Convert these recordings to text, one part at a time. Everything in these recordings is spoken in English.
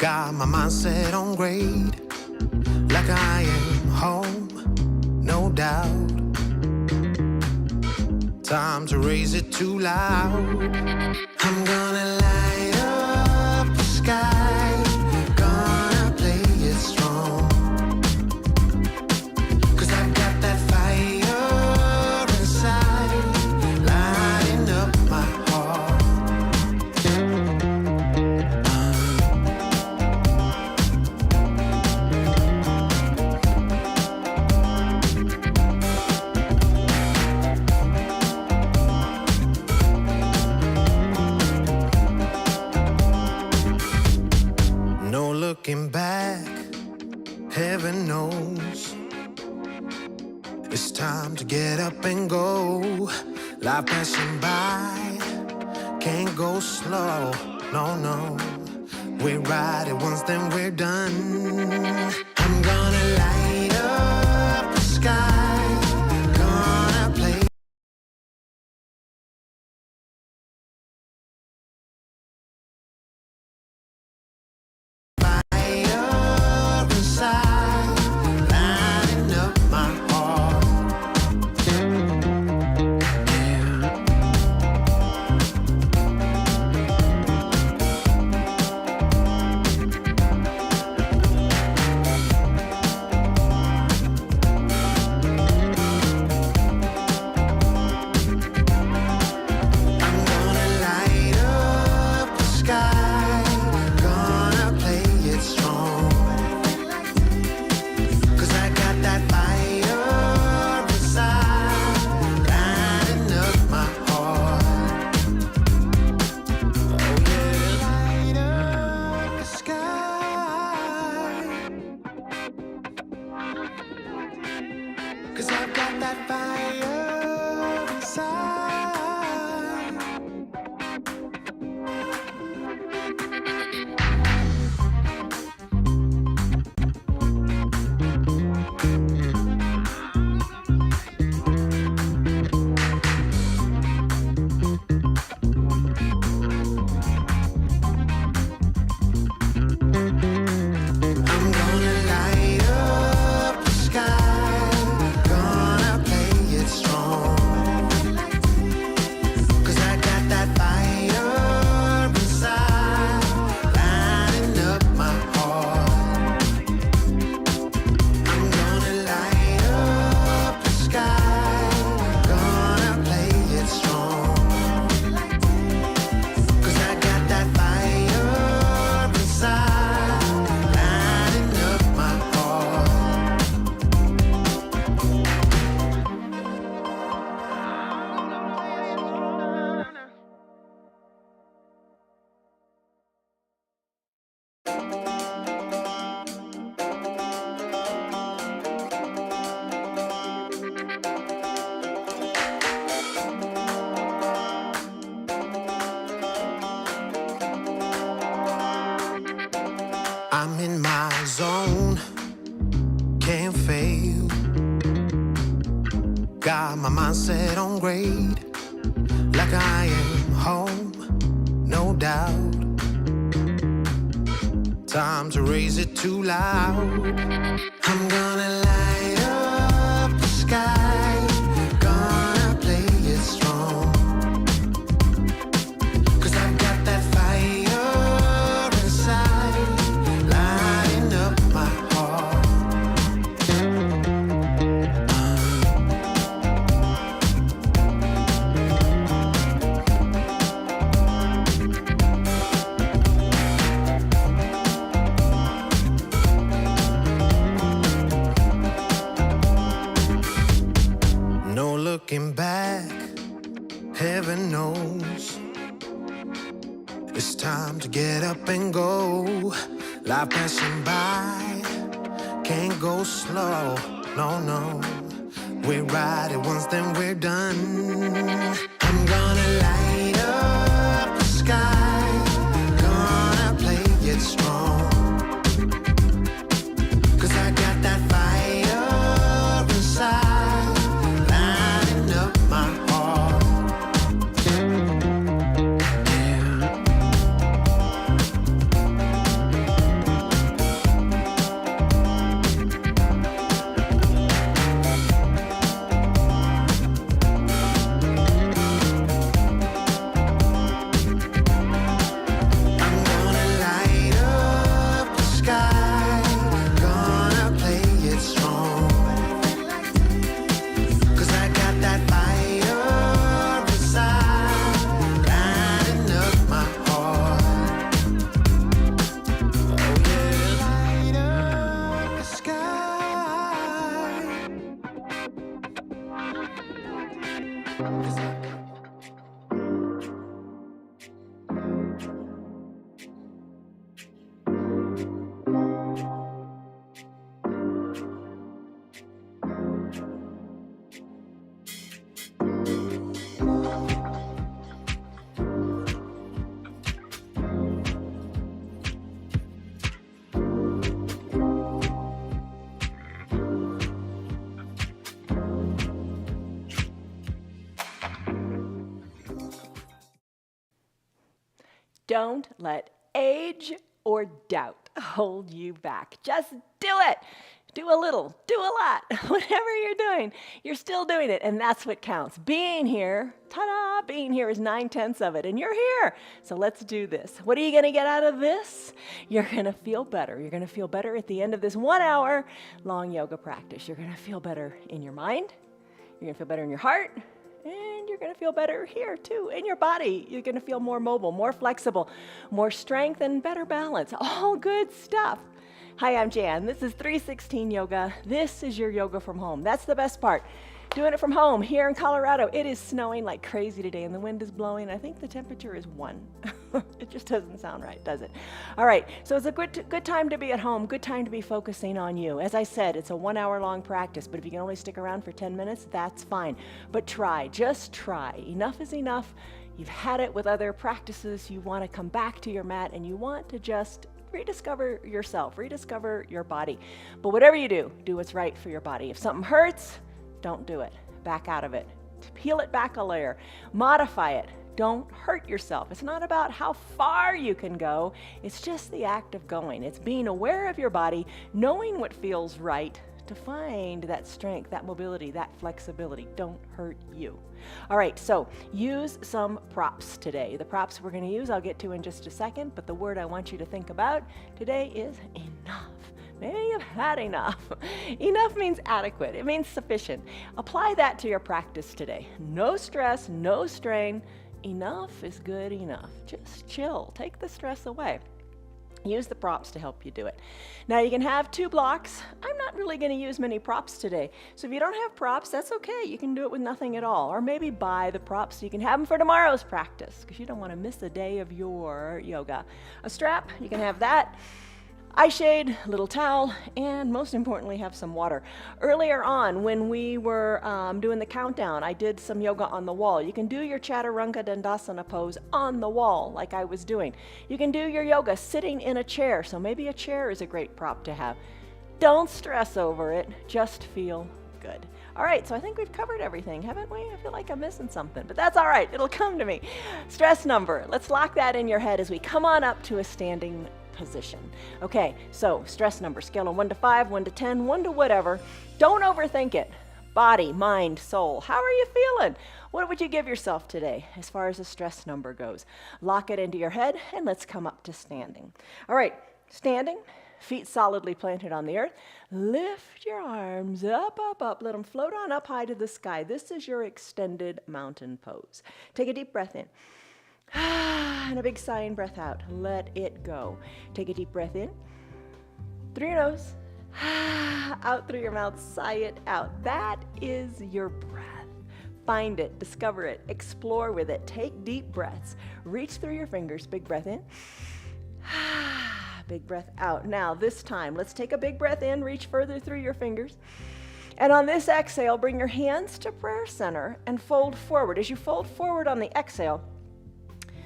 Got my mindset on grade, like I am home, no doubt. Time to raise it too loud. I'm gonna light up the sky, gonna play it strong. 'Cause I've got that fire inside, lighting up my heart. No looking back, heaven knows. It's time to get up and go. Life passing by, can't go slow, no, no. We ride it once, then we're done. I'm gonna light up the sky, gonna play. Fire inside, lighting up my heart. I'm gonna light up the sky, gonna play it strong. 'Cause I got that fire inside, lighting up my heart. Oh yeah, light up the sky. 'Cause I've got that fire inside. I'm gonna light up the sky, gonna play it strong. 'Cause I got that fire inside, lighting up my heart. I'm gonna light up the sky, gonna play it strong. 'Cause I got that fire inside, lighting up my heart. I'm in my zone, can't fail. Got my mindset on grade, like I am home, no doubt. Time to raise it too loud. I'm gonna light up the sky, gonna play it strong. 'Cause I've got that fire inside, lighting up my heart. No looking back, heaven knows. It's time to get up and go. Life passing by, can't go slow, no, no. We ride it once, then we're done. I'm gonna light up the sky, gonna play it strong. 'Cause I got that fire inside, lighting up my heart. Yeah. Don't let age or doubt hold you back. Just do it. Do a little, do a lot, whatever you're doing, you're still doing it, and that's what counts. Being here, ta-da, being here is 9/10 of it, and you're here. So let's do this. What are you going to get out of this? You're going to feel better. You're going to feel better at the end of this 1 hour long yoga practice. You're going to feel better in your mind. You're going to feel better in your heart. And you're going to feel better here too, in your body. You're going to feel more mobile, more flexible, more strength, and better balance. All good stuff. Hi, I'm Jan. This is 316 Yoga. This is your yoga from home. That's the best part. Doing it from home here in Colorado. It is snowing like crazy today and the wind is blowing. I think the temperature is 1. It just doesn't sound right, does it? All right, so it's a good time to be at home, good time to be focusing on you. As I said, it's a 1 hour long practice, but if you can only stick around for 10 minutes, that's fine. But try, just try. Enough is enough. You've had it with other practices. You want to come back to your mat and you want to just rediscover yourself, rediscover your body. But whatever you do, do what's right for your body. If something hurts, don't do it. Back out of it. Peel it back a layer. Modify it. Don't hurt yourself. It's not about how far you can go. It's just the act of going. It's being aware of your body, knowing what feels right to find that strength, that mobility, that flexibility. Don't hurt you. All right, so use some props today. The props we're going to use, I'll get to in just a second, but the word I want you to think about today is enough. Maybe you've had enough. Enough means adequate. It means sufficient. Apply that to your practice today. No stress, no strain. Enough is good enough. Just chill. Take the stress away. Use the props to help you do it. Now you can have 2 blocks. I'm not really going to use many props today. So if you don't have props, that's okay. You can do it with nothing at all. Or maybe buy the props so you can have them for tomorrow's practice because you don't want to miss a day of your yoga. A strap, you can have that. Eye shade, little towel, and most importantly, have some water. Earlier on, when we were doing the countdown, I did some yoga on the wall. You can do your Chaturanga Dandasana pose on the wall, like I was doing. You can do your yoga sitting in a chair, so maybe a chair is a great prop to have. Don't stress over it, just feel good. All right, so I think we've covered everything, haven't we? I feel like I'm missing something, but that's all right. It'll come to me. Stress number. Let's lock that in your head as we come on up to a standing position. Okay, so stress number, scale of 1 to 5, 1 to 10, 1 to whatever. Don't overthink it. Body, mind, soul. How are you feeling? What would you give yourself today as far as the stress number goes? Lock it into your head and let's come up to standing. All right, standing, feet solidly planted on the earth. Lift your arms up, up, up. Let them float on up high to the sky. This is your extended mountain pose. Take a deep breath in. And a big sighing breath out. Let it go. Take a deep breath in through your nose, out through your mouth, sigh it out. That is your breath. Find it, discover it, explore with it. Take deep breaths. Reach through your fingers. Big breath in. Big breath out. Now this time, let's take a big breath in, reach further through your fingers. And on this exhale, bring your hands to prayer center and fold forward. As you fold forward on the exhale,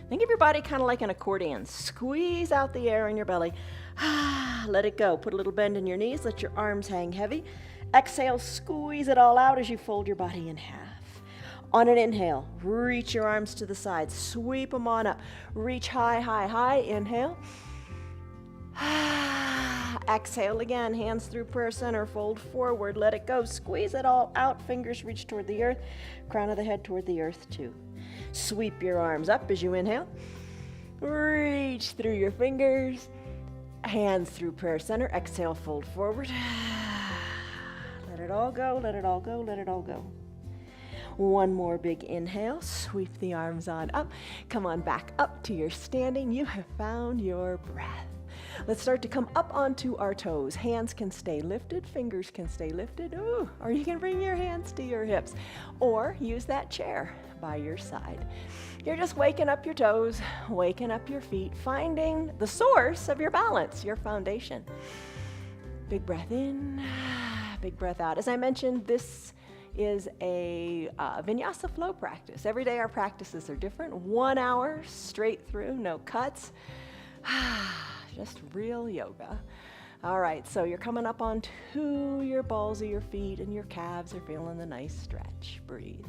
think of your body kind of like an accordion. Squeeze out the air in your belly. Let it go. Put a little bend in your knees. Let your arms hang heavy. Exhale, squeeze it all out as you fold your body in half. On an inhale, reach your arms to the sides. Sweep them on up. Reach high, high, high. Inhale. Exhale again. Hands through prayer center. Fold forward. Let it go. Squeeze it all out. Fingers reach toward the earth. Crown of the head toward the earth too. Sweep your arms up as you inhale. Reach through your fingers. Hands through prayer center. Exhale, fold forward. Let it all go, let it all go, let it all go. One more big inhale. Sweep the arms on up. Come on back up to your standing. You have found your breath. Let's start to come up onto our toes. Hands can stay lifted, fingers can stay lifted. Ooh, or you can bring your hands to your hips or use that chair by your side. You're just waking up your toes, waking up your feet, finding the source of your balance, your foundation. Big breath in, big breath out. As I mentioned, this is a vinyasa flow practice. Every day our practices are different. 1 hour straight through, no cuts. Just real yoga. All right, so you're coming up onto your balls of your feet and your calves are feeling the nice stretch. Breathe.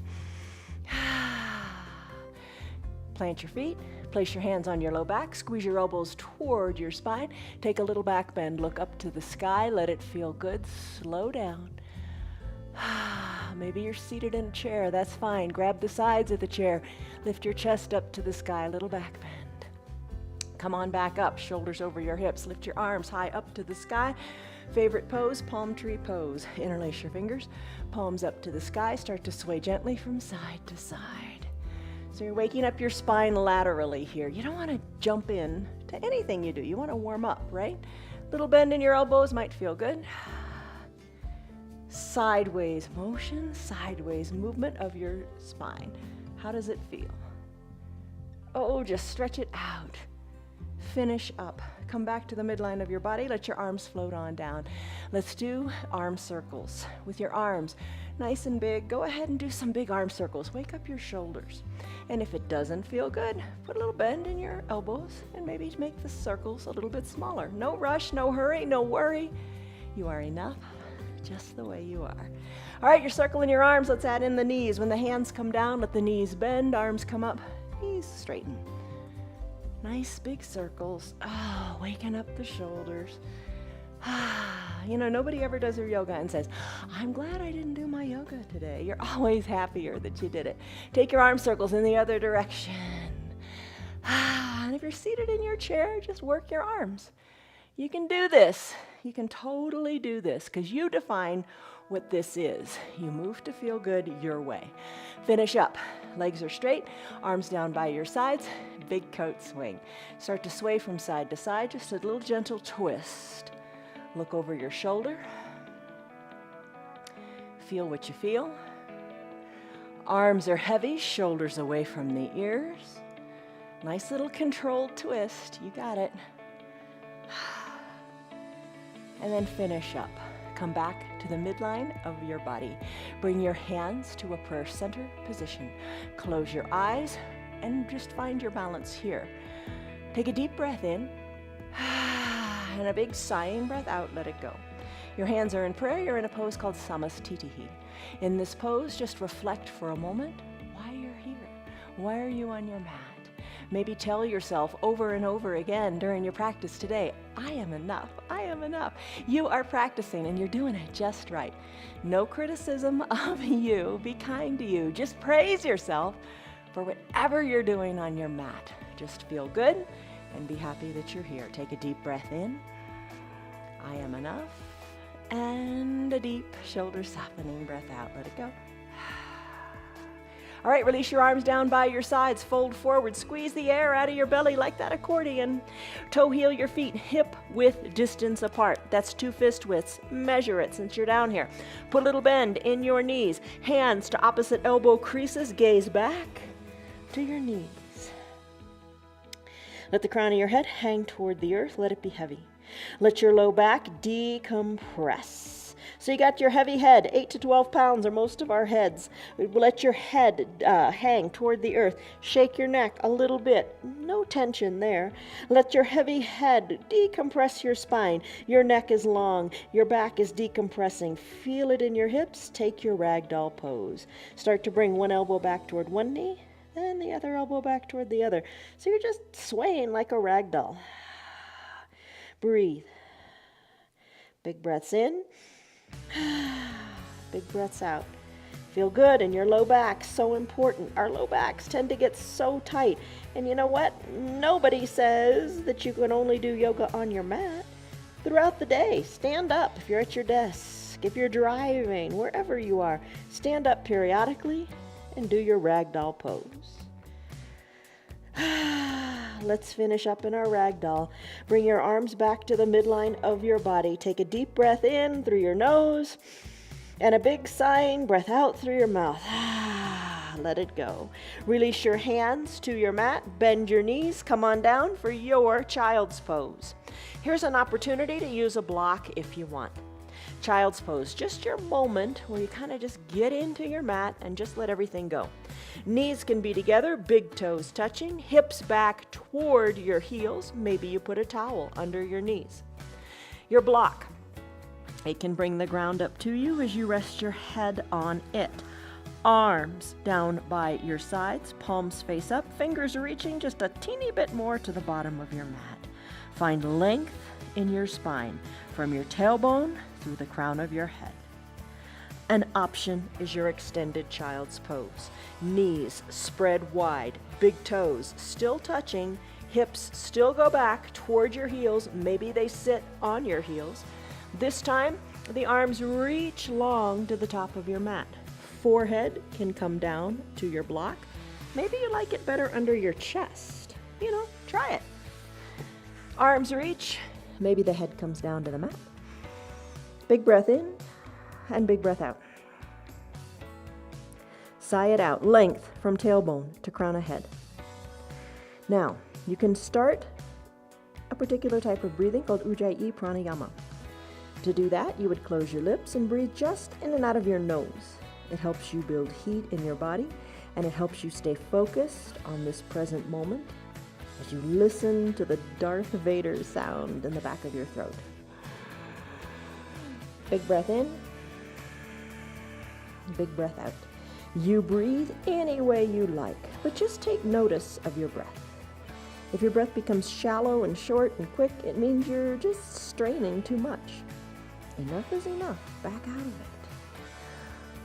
Plant your feet, place your hands on your low back, squeeze your elbows toward your spine, take a little back bend, look up to the sky, let it feel good, slow down. Maybe you're seated in a chair, that's fine. Grab the sides of the chair, lift your chest up to the sky, little back bend. Come on back up, shoulders over your hips, lift your arms high up to the sky. Favorite pose, palm tree pose. Interlace your fingers, palms up to the sky, start to sway gently from side to side. So you're waking up your spine laterally here. You don't want to jump in to anything you do. You want to warm up, right? Little bend in your elbows might feel good. Sideways motion, sideways movement of your spine. How does it feel? Oh, just stretch it out. Finish up. Come back to the midline of your body. Let your arms float on down. Let's do arm circles. With your arms nice and big, go ahead and do some big arm circles. Wake up your shoulders. And if it doesn't feel good, put a little bend in your elbows and maybe make the circles a little bit smaller. No rush, no hurry, no worry. You are enough just the way you are. All right, you're circling your arms. Let's add in the knees. When the hands come down, let the knees bend, arms come up, knees straighten. Nice big circles. Oh, waking up the shoulders. You know, nobody ever does their yoga and says, I'm glad I didn't do my yoga today. You're always happier that you did it. Take your arm circles in the other direction. And if you're seated in your chair, just work your arms. You can do this. You can totally do this because you define what this is. You move to feel good your way. Finish up. Legs are straight, arms down by your sides, big coat swing. Start to sway from side to side, just a little gentle twist. Look over your shoulder. Feel what you feel. Arms are heavy, shoulders away from the ears. Nice little controlled twist. You got it. And then finish up. Come back to the midline of your body. Bring your hands to a prayer center position. Close your eyes and just find your balance here. Take a deep breath in and a big sighing breath out. Let it go. Your hands are in prayer. You're in a pose called Samastitihi. In this pose, just reflect for a moment why you're here. Why are you on your mat? Maybe tell yourself over and over again during your practice today, I am enough, I am enough. You are practicing and you're doing it just right. No criticism of you, be kind to you. Just praise yourself for whatever you're doing on your mat. Just feel good and be happy that you're here. Take a deep breath in, I am enough, and a deep shoulder softening breath out, let it go. All right, release your arms down by your sides, fold forward, squeeze the air out of your belly like that accordion. Toe heel your feet hip width distance apart. That's 2 fist widths. Measure it since you're down here. Put a little bend in your knees. Hands to opposite elbow creases, gaze back to your knees. Let the crown of your head hang toward the earth, let it be heavy. Let your low back decompress. So you got your heavy head, 8 to 12 pounds are most of our heads. Let your head hang toward the earth. Shake your neck a little bit. No tension there. Let your heavy head decompress your spine. Your neck is long. Your back is decompressing. Feel it in your hips. Take your ragdoll pose. Start to bring one elbow back toward one knee, and the other elbow back toward the other. So you're just swaying like a ragdoll. Breathe. Big breaths in. Big breaths out. Feel good in your low back. So important. Our low backs tend to get so tight. And you know what? Nobody says that you can only do yoga on your mat. Throughout the day, stand up if you're at your desk, if you're driving, wherever you are. Stand up periodically and do your ragdoll pose. Let's finish up in our ragdoll. Bring your arms back to the midline of your body. Take a deep breath in through your nose and a big sighing breath out through your mouth. Let it go. Release your hands to your mat. Bend your knees. Come on down for your child's pose. Here's an opportunity to use a block if you want. Child's pose, just your moment where you kind of just get into your mat and just let everything go. Knees can be together, big toes touching, hips back toward your heels. Maybe you put a towel under your knees. Your block, it can bring the ground up to you as you rest your head on it. Arms down by your sides, palms face up, fingers reaching just a teeny bit more to the bottom of your mat. Find length in your spine from your tailbone through the crown of your head. An option is your extended child's pose. Knees spread wide, big toes still touching, hips still go back toward your heels. Maybe they sit on your heels. This time, the arms reach long to the top of your mat. Forehead can come down to your block. Maybe you like it better under your chest. Try it. Arms reach. Maybe the head comes down to the mat. Big breath in and big breath out. Sigh it out. Length from tailbone to crown of head. Now, you can start a particular type of breathing called Ujjayi Pranayama. To do that, you would close your lips and breathe just in and out of your nose. It helps you build heat in your body, and it helps you stay focused on this present moment as you listen to the Darth Vader sound in the back of your throat. Big breath in, big breath out. You breathe any way you like, but just take notice of your breath. If your breath becomes shallow and short and quick, it means you're just straining too much. Enough is enough. Back out of it.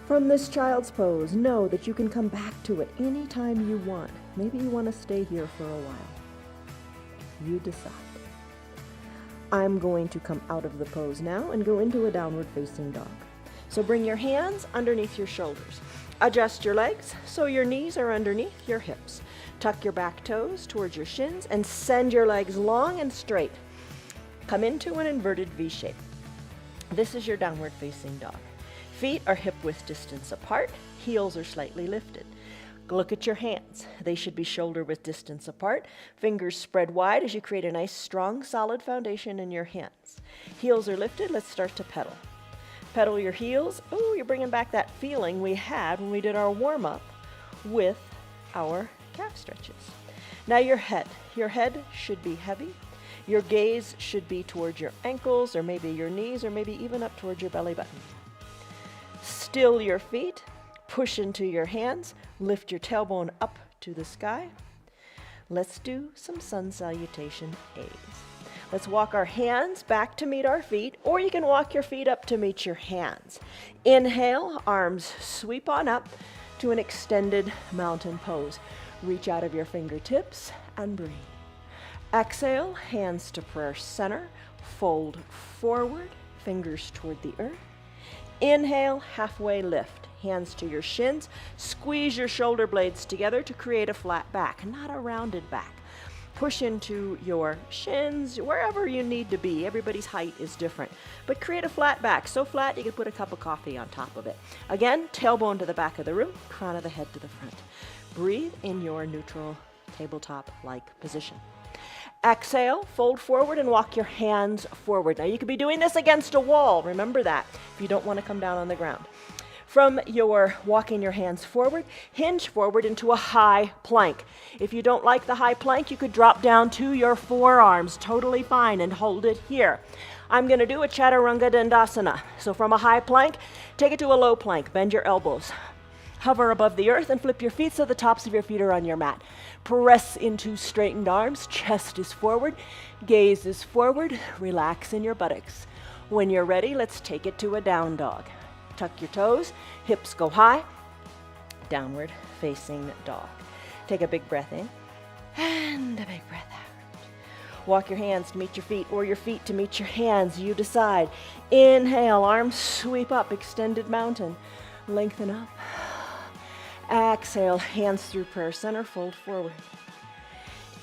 From this child's pose, know that you can come back to it anytime you want. Maybe you want to stay here for a while. You decide. I'm going to come out of the pose now and go into a downward facing dog. So bring your hands underneath your shoulders. Adjust your legs so your knees are underneath your hips. Tuck your back toes towards your shins and send your legs long and straight. Come into an inverted V shape. This is your downward facing dog. Feet are hip width distance apart, heels are slightly lifted. Look at your hands. They should be shoulder width distance apart. Fingers spread wide as you create a nice, strong, solid foundation in your hands. Heels are lifted. Let's start to pedal. Pedal your heels. Oh, you're bringing back that feeling we had when we did our warm-up with our calf stretches. Now your head. Your head should be heavy. Your gaze should be towards your ankles or maybe your knees or maybe even up towards your belly button. Still your feet. Push into your hands. Lift your tailbone up to the sky. Let's do some sun salutation A's. Let's walk our hands back to meet our feet, or you can walk your feet up to meet your hands. Inhale, arms sweep on up to an extended mountain pose. Reach out of your fingertips and breathe. Exhale, hands to prayer center, fold forward, fingers toward the earth. Inhale, halfway lift, hands to your shins. Squeeze your shoulder blades together to create a flat back, not a rounded back. Push into your shins, wherever you need to be. Everybody's height is different. But create a flat back, so flat you can put a cup of coffee on top of it. Again, tailbone to the back of the room, crown of the head to the front. Breathe in your neutral tabletop-like position. Exhale, fold forward and walk your hands forward. Now you could be doing this against a wall, remember that, if you don't want to come down on the ground. From your walking your hands forward, hinge forward into a high plank. If you don't like the high plank, you could drop down to your forearms, totally fine, and hold it here. I'm going to do a Chaturanga Dandasana. So from a high plank, take it to a low plank, bend your elbows. Hover above the earth and flip your feet so the tops of your feet are on your mat. Press into straightened arms, chest is forward, gaze is forward, relax in your buttocks. When you're ready, let's take it to a down dog. Tuck your toes, hips go high, downward facing dog. Take a big breath in and a big breath out. Walk your hands to meet your feet or your feet to meet your hands, you decide. Inhale, arms sweep up, extended mountain, lengthen up. Exhale, hands through prayer center, fold forward.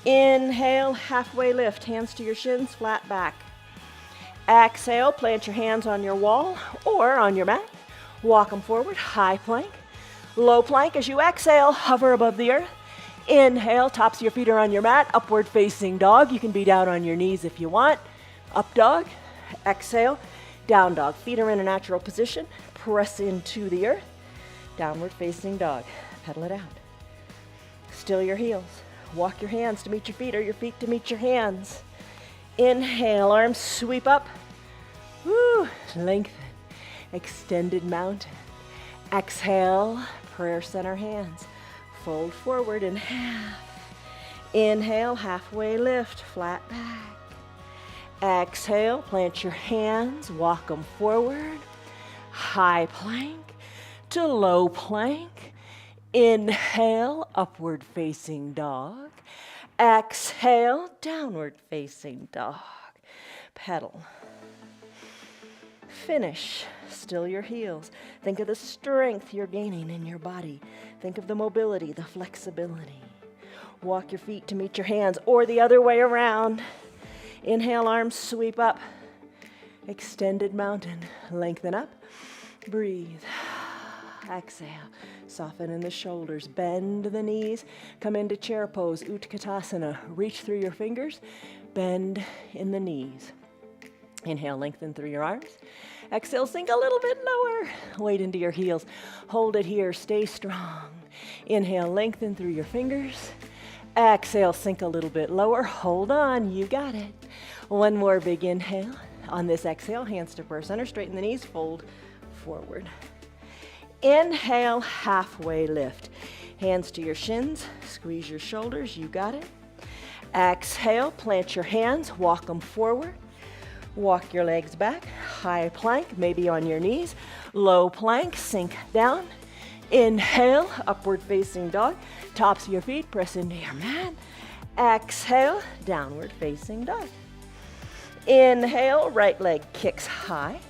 Inhale, halfway lift, hands to your shins, flat back. Exhale, plant your hands on your wall or on your mat. Walk them forward, high plank. Low plank as you exhale, hover above the earth. Inhale, tops of your feet are on your mat, upward facing dog. You can be down on your knees if you want. Up dog, exhale, down dog. Feet are in a natural position, press into the earth. Downward facing dog. Pedal it out. Still your heels. Walk your hands to meet your feet or your feet to meet your hands. Inhale, arms sweep up. Woo, lengthen. Extended mountain. Exhale, prayer center hands. Fold forward in half. Inhale, halfway lift, flat back. Exhale, plant your hands, walk them forward. High plank to low plank. Inhale, upward facing dog. Exhale, downward facing dog. Pedal. Finish. Still your heels. Think of the strength you're gaining in your body. Think of the mobility, the flexibility. Walk your feet to meet your hands or the other way around. Inhale, arms sweep up. Extended mountain. Lengthen up. Breathe. Exhale. Soften in the shoulders. Bend the knees. Come into chair pose, Utkatasana. Reach through your fingers. Bend in the knees. Inhale, lengthen through your arms. Exhale, sink a little bit lower. Weight into your heels. Hold it here. Stay strong. Inhale, lengthen through your fingers. Exhale, sink a little bit lower. Hold on. You got it. One more big inhale. On this exhale, hands to prayer center. Straighten the knees. Fold forward. Inhale, halfway lift. Hands to your shins. Squeeze your shoulders. You got it. Exhale, plant your hands. Walk them forward. Walk your legs back. High plank, maybe on your knees. Low plank, sink down. Inhale, upward facing dog. Tops of your feet, press into your mat. Exhale, downward facing dog. Inhale, right leg kicks high.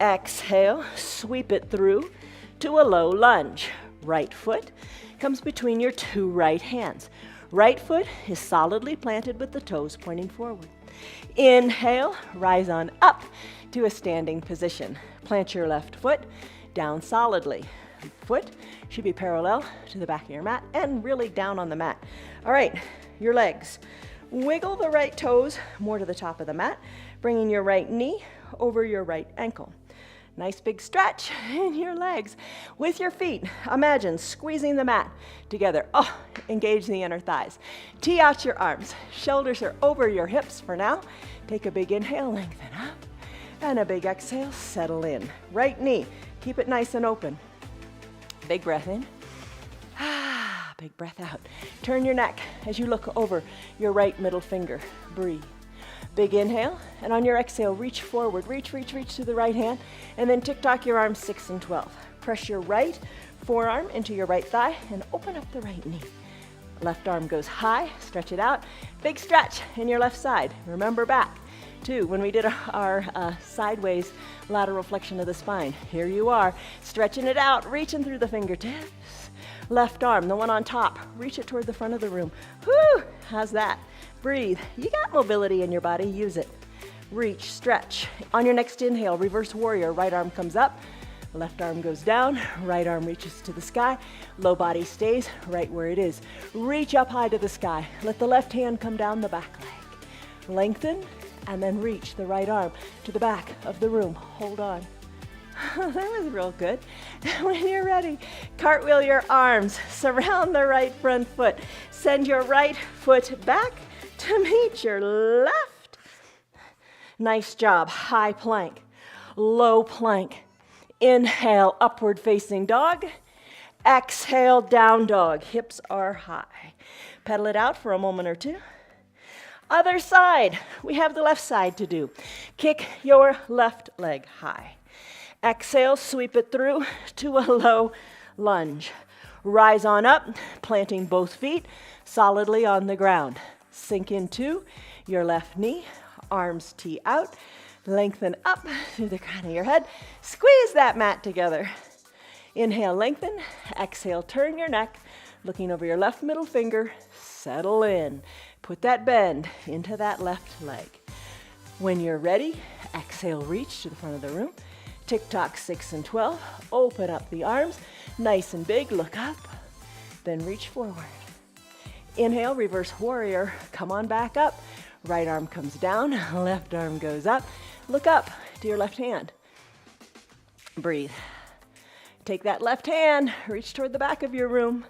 Exhale, sweep it through to a low lunge. Right foot comes between your two right hands. Right foot is solidly planted with the toes pointing forward. Inhale, rise on up to a standing position. Plant your left foot down solidly. Foot should be parallel to the back of your mat and really down on the mat. All right, your legs. Wiggle the right toes more to the top of the mat, bringing your right knee over your right ankle. Nice big stretch in your legs. With your feet, imagine squeezing the mat together. Oh, engage the inner thighs. Tee out your arms. Shoulders are over your hips for now. Take a big inhale, lengthen up. And a big exhale, settle in. Right knee, keep it nice and open. Big breath in. Big breath out. Turn your neck as you look over your right middle finger. Breathe. Big inhale, and on your exhale, reach forward. Reach to the right hand, and then tick-tock your arms 6 and 12. Press your right forearm into your right thigh, and open up the right knee. Left arm goes high, stretch it out. Big stretch in your left side. Remember back to when we did our sideways lateral flexion of the spine. Here you are, stretching it out, reaching through the fingertips. Left arm, the one on top, reach it toward the front of the room. Whoo, how's that? Breathe. You got mobility in your body, use it. Reach, stretch. On your next inhale, reverse warrior. Right arm comes up, left arm goes down, right arm reaches to the sky, low body stays right where it is. Reach up high to the sky. Let the left hand come down the back leg. Lengthen, and then reach the right arm to the back of the room. Hold on. That was real good. When you're ready, cartwheel your arms, surround the right front foot. Send your right foot back to meet your left. Nice job. High plank, low plank. Inhale, upward facing dog. Exhale, down dog. Hips are high. Pedal it out for a moment or two. Other side. We have the left side to do. Kick your left leg high. Exhale, sweep it through to a low lunge. Rise on up, planting both feet solidly on the ground. Sink into your left knee, arms tee out, lengthen up through the crown of your head. Squeeze that mat together. Inhale, lengthen. Exhale, turn your neck, looking over your left middle finger. Settle in. Put that bend into that left leg. When you're ready, exhale, reach to the front of the room. Tick-tock 6 and 12. Open up the arms, nice and big. Look up, then reach forward. Inhale, reverse warrior. Come on back up. Right arm comes down, left arm goes up. Look up to your left hand. Breathe. Take that left hand, reach toward the back of your room.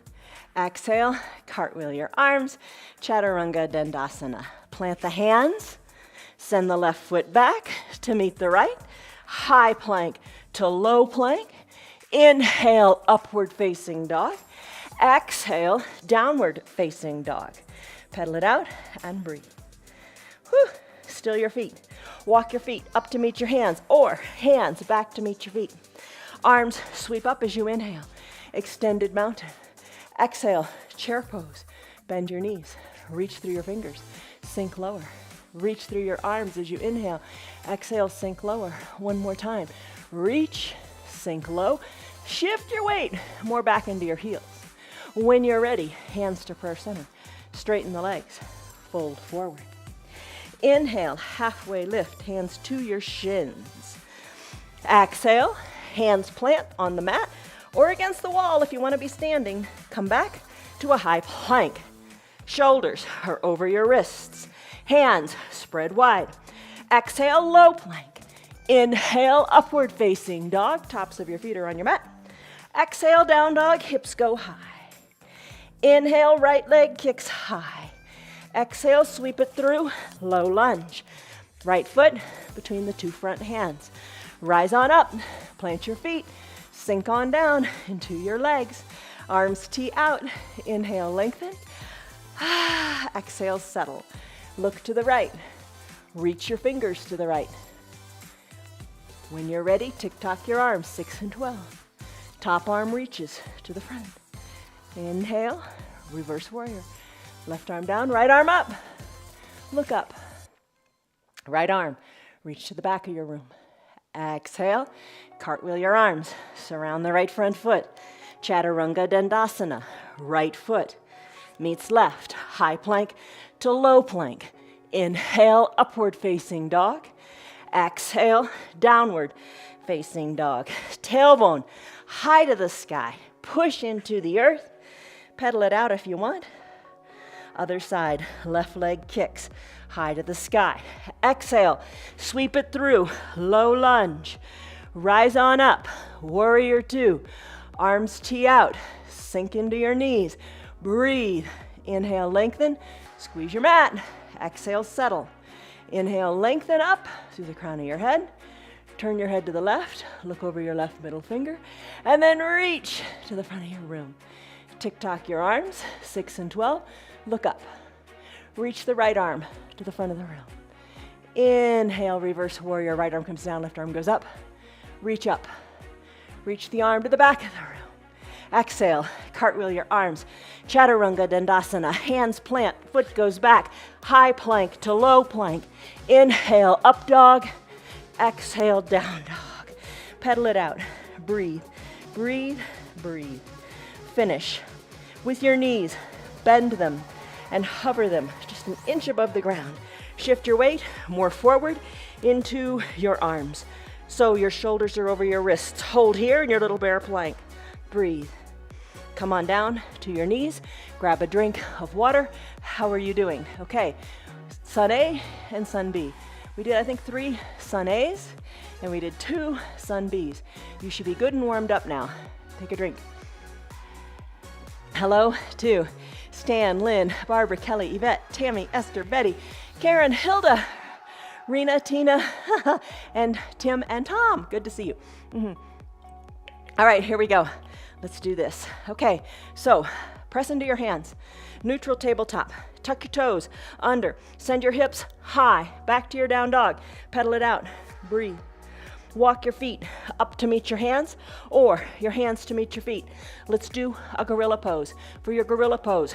Exhale, cartwheel your arms, Chaturanga Dandasana. Plant the hands, send the left foot back to meet the right. High plank to low plank. Inhale, upward facing dog. Exhale, downward facing dog. Pedal it out and breathe. Whew. Still your feet. Walk your feet up to meet your hands or hands back to meet your feet. Arms sweep up as you inhale. Extended mountain. Exhale, chair pose. Bend your knees. Reach through your fingers. Sink lower. Reach through your arms as you inhale. Exhale, sink lower. One more time. Reach, sink low. Shift your weight more back into your heels. When you're ready, hands to prayer center. Straighten the legs. Fold forward. Inhale, halfway lift, hands to your shins. Exhale, hands plant on the mat or against the wall if you want to be standing. Come back to a high plank. Shoulders are over your wrists. Hands spread wide. Exhale, low plank. Inhale, upward facing dog. Tops of your feet are on your mat. Exhale, down dog, hips go high. Inhale, right leg kicks high. Exhale, sweep it through, low lunge. Right foot between the two front hands. Rise on up, plant your feet, sink on down into your legs. Arms tee out, inhale, lengthen. Exhale, settle. Look to the right. Reach your fingers to the right. When you're ready, tick-tock your arms, 6 and 12. Top arm reaches to the front. Inhale, reverse warrior. Left arm down, right arm up. Look up. Right arm, reach to the back of your room. Exhale, cartwheel your arms. Surround the right front foot. Chaturanga Dandasana. Right foot meets left. High plank to low plank. Inhale, upward facing dog. Exhale, downward facing dog. Tailbone high to the sky. Push into the earth. Pedal it out if you want. Other side, left leg kicks high to the sky. Exhale, sweep it through, low lunge. Rise on up, warrior two. Arms tee out, sink into your knees. Breathe. Inhale, lengthen, squeeze your mat. Exhale, settle. Inhale, lengthen up through the crown of your head. Turn your head to the left, look over your left middle finger, and then reach to the front of your room. Tick-tock your arms, 6 and 12. Look up. Reach the right arm to the front of the room. Inhale, reverse warrior. Right arm comes down, left arm goes up. Reach up. Reach the arm to the back of the room. Exhale, cartwheel your arms. Chaturanga Dandasana. Hands plant, foot goes back. High plank to low plank. Inhale, up dog. Exhale, down dog. Pedal it out. Breathe, breathe, breathe. Finish. With your knees, bend them and hover them just an inch above the ground. Shift your weight more forward into your arms. So your shoulders are over your wrists. Hold here in your little bear plank. Breathe. Come on down to your knees. Grab a drink of water. How are you doing? Okay, sun A and sun B. We did, I think, 3 sun A's and we did 2 sun B's. You should be good and warmed up now. Take a drink. Hello to Stan, Lynn, Barbara, Kelly, Yvette, Tammy, Esther, Betty, Karen, Hilda, Rena, Tina, and Tim and Tom. Good to see you. All right, here we go. Let's do this. Okay, so press into your hands. Neutral tabletop. Tuck your toes under. Send your hips high. Back to your down dog. Pedal it out. Breathe. Walk your feet up to meet your hands or your hands to meet your feet. Let's do a gorilla pose. For your gorilla pose,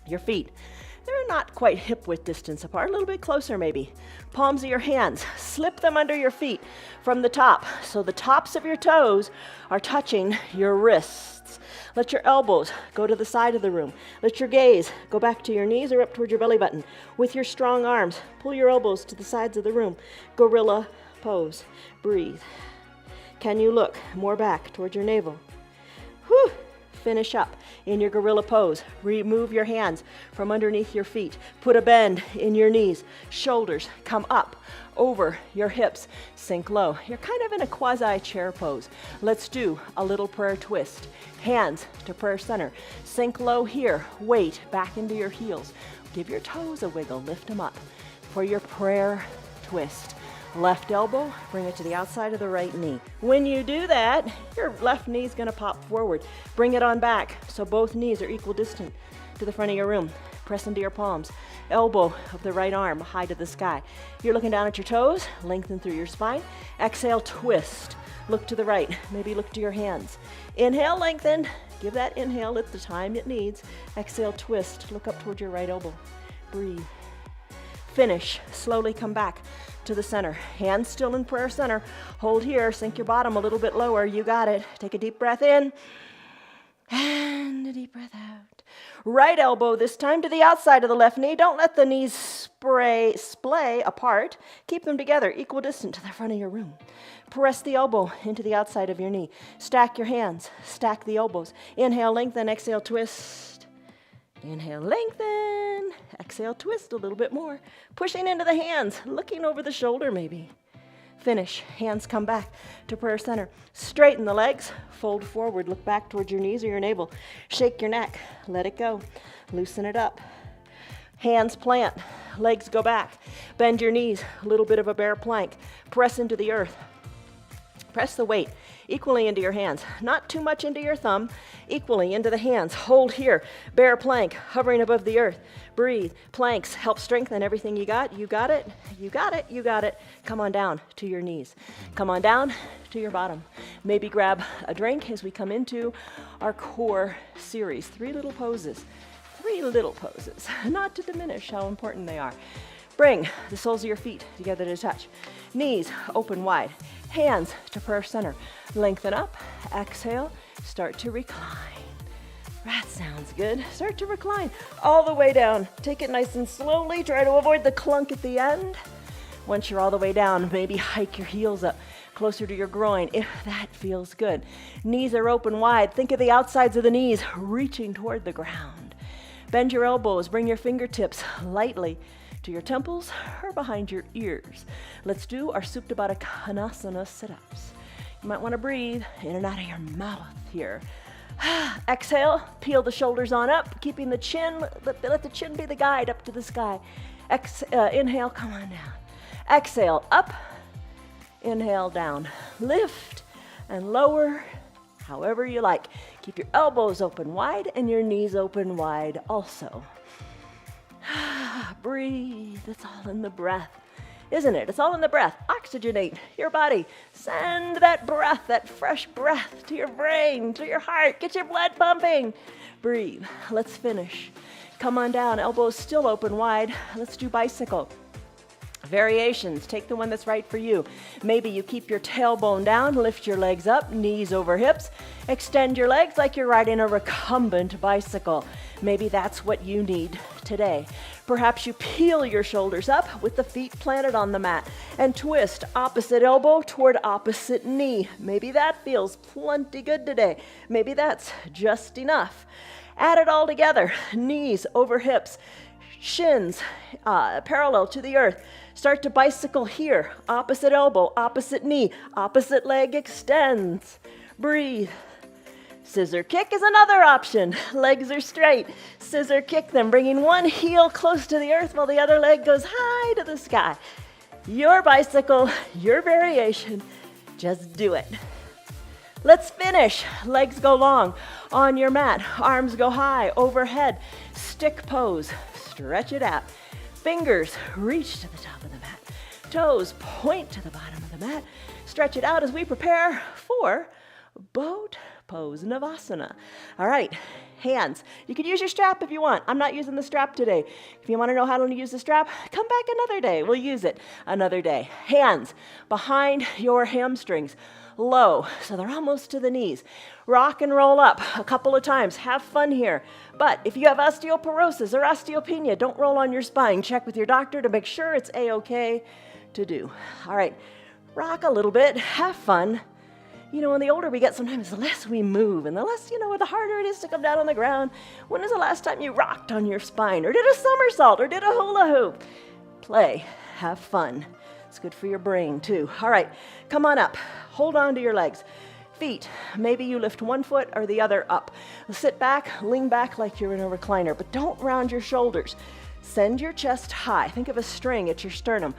your feet, they're not quite hip width distance apart, a little bit closer maybe. Palms of your hands, slip them under your feet from the top. So the tops of your toes are touching your wrists. Let your elbows go to the side of the room. Let your gaze go back to your knees or up towards your belly button. With your strong arms, pull your elbows to the sides of the room. Gorilla pose. Breathe. Can you look more back towards your navel? Whew. Finish up in your gorilla pose. Remove your hands from underneath your feet. Put a bend in your knees. Shoulders come up over your hips. Sink low. You're kind of in a quasi chair pose. Let's do a little prayer twist. Hands to prayer center. Sink low here. Weight back into your heels. Give your toes a wiggle. Lift them up for your prayer twist. Left elbow, bring it to the outside of the right knee. When you do that, your left knee is going to pop forward. Bring it on back so both knees are equal distant to the front of your room. Press into your palms. Elbow of the right arm high to the sky. You're looking down at your toes, lengthen through your spine. Exhale, twist. Look to the right, maybe look to your hands. Inhale, lengthen. Give that inhale at the time it needs. Exhale, twist. Look up towards your right elbow. Breathe. Finish. Slowly come back to the center. Hands still in prayer center. Hold here. Sink your bottom a little bit lower. You got it. Take a deep breath in. And a deep breath out. Right elbow this time to the outside of the left knee. Don't let the knees splay apart. Keep them together, equal distant to the front of your room. Press the elbow into the outside of your knee. Stack your hands. Stack the elbows. Inhale, lengthen. Exhale, twist. Inhale, lengthen. Exhale, twist a little bit more. Pushing into the hands, looking over the shoulder maybe. Finish. Hands come back to prayer center. Straighten the legs. Fold forward. Look back towards your knees or your navel. Shake your neck. Let it go. Loosen it up. Hands plant. Legs go back. Bend your knees. A little bit of a bear plank. Press into the earth. Press the weight equally into your hands. Not too much into your thumb. Equally into the hands. Hold here. Bear plank. Hovering above the earth. Breathe. Planks help strengthen everything you got. You got it. You got it. You got it. Come on down to your knees. Come on down to your bottom. Maybe grab a drink as we come into our core series. 3 little poses. 3 little poses. Not to diminish how important they are. Bring the soles of your feet together to touch. Knees open wide. Hands to prayer center. Lengthen up. Exhale. Start to recline. That sounds good. Start to recline all the way down. Take it nice and slowly. Try to avoid the clunk at the end. Once you're all the way down, maybe hike your heels up closer to your groin if that feels good. Knees are open wide. Think of the outsides of the knees reaching toward the ground. Bend your elbows. Bring your fingertips lightly to your temples or behind your ears. Let's do our Supta Baddha Konasana sit-ups. You might want to breathe in and out of your mouth here. Exhale, peel the shoulders on up, keeping the chin, let the chin be the guide up to the sky. Inhale, come on down. Exhale, up. Inhale, down. Lift and lower, however you like. Keep your elbows open wide and your knees open wide also. Breathe. It's all in the breath, isn't it? It's all in the breath. Oxygenate your body. Send that breath, that fresh breath to your brain, to your heart. Get your blood pumping. Breathe. Let's finish. Come on down. Elbows still open wide. Let's do bicycle. Variations. Take the one that's right for you. Maybe you keep your tailbone down, lift your legs up, knees over hips. Extend your legs like you're riding a recumbent bicycle. Maybe that's what you need today. Perhaps you peel your shoulders up with the feet planted on the mat and twist opposite elbow toward opposite knee. Maybe that feels plenty good today. Maybe that's just enough. Add it all together. Knees over hips, shins parallel to the earth. Start to bicycle here. Opposite elbow, opposite knee, opposite leg extends. Breathe. Scissor kick is another option. Legs are straight. Scissor kick them, bringing one heel close to the earth while the other leg goes high to the sky. Your bicycle, your variation. Just do it. Let's finish. Legs go long on your mat. Arms go high overhead. Stick pose. Stretch it out. Fingers reach to the top of the mat. Toes point to the bottom of the mat. Stretch it out as we prepare for boat pose Navasana. All right, hands. You could use your strap if you want. I'm not using the strap today. If you want to know how to use the strap, come back another day. We'll use it another day. Hands behind your hamstrings, low, so they're almost to the knees. Rock and roll up a couple of times. Have fun here. But if you have osteoporosis or osteopenia, don't roll on your spine. Check with your doctor to make sure it's A-okay to do. All right, rock a little bit. Have fun. You know, when the older we get, sometimes the less we move, and the less, the harder it is to come down on the ground. When was the last time you rocked on your spine, or did a somersault, or did a hula hoop? Play, have fun. It's good for your brain, too. All right, come on up. Hold on to your legs. Feet, maybe you lift one foot or the other up. Sit back, lean back like you're in a recliner, but don't round your shoulders. Send your chest high. Think of a string at your sternum.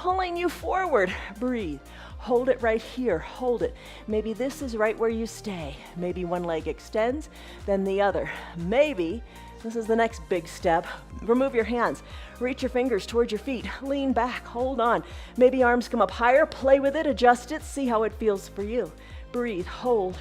pulling you forward. Breathe. Hold it right here. Hold it. Maybe this is right where you stay. Maybe one leg extends, then the other. Maybe this is the next big step. Remove your hands. Reach your fingers towards your feet. Lean back. Hold on. Maybe arms come up higher. Play with it. Adjust it. See how it feels for you. Breathe. Hold.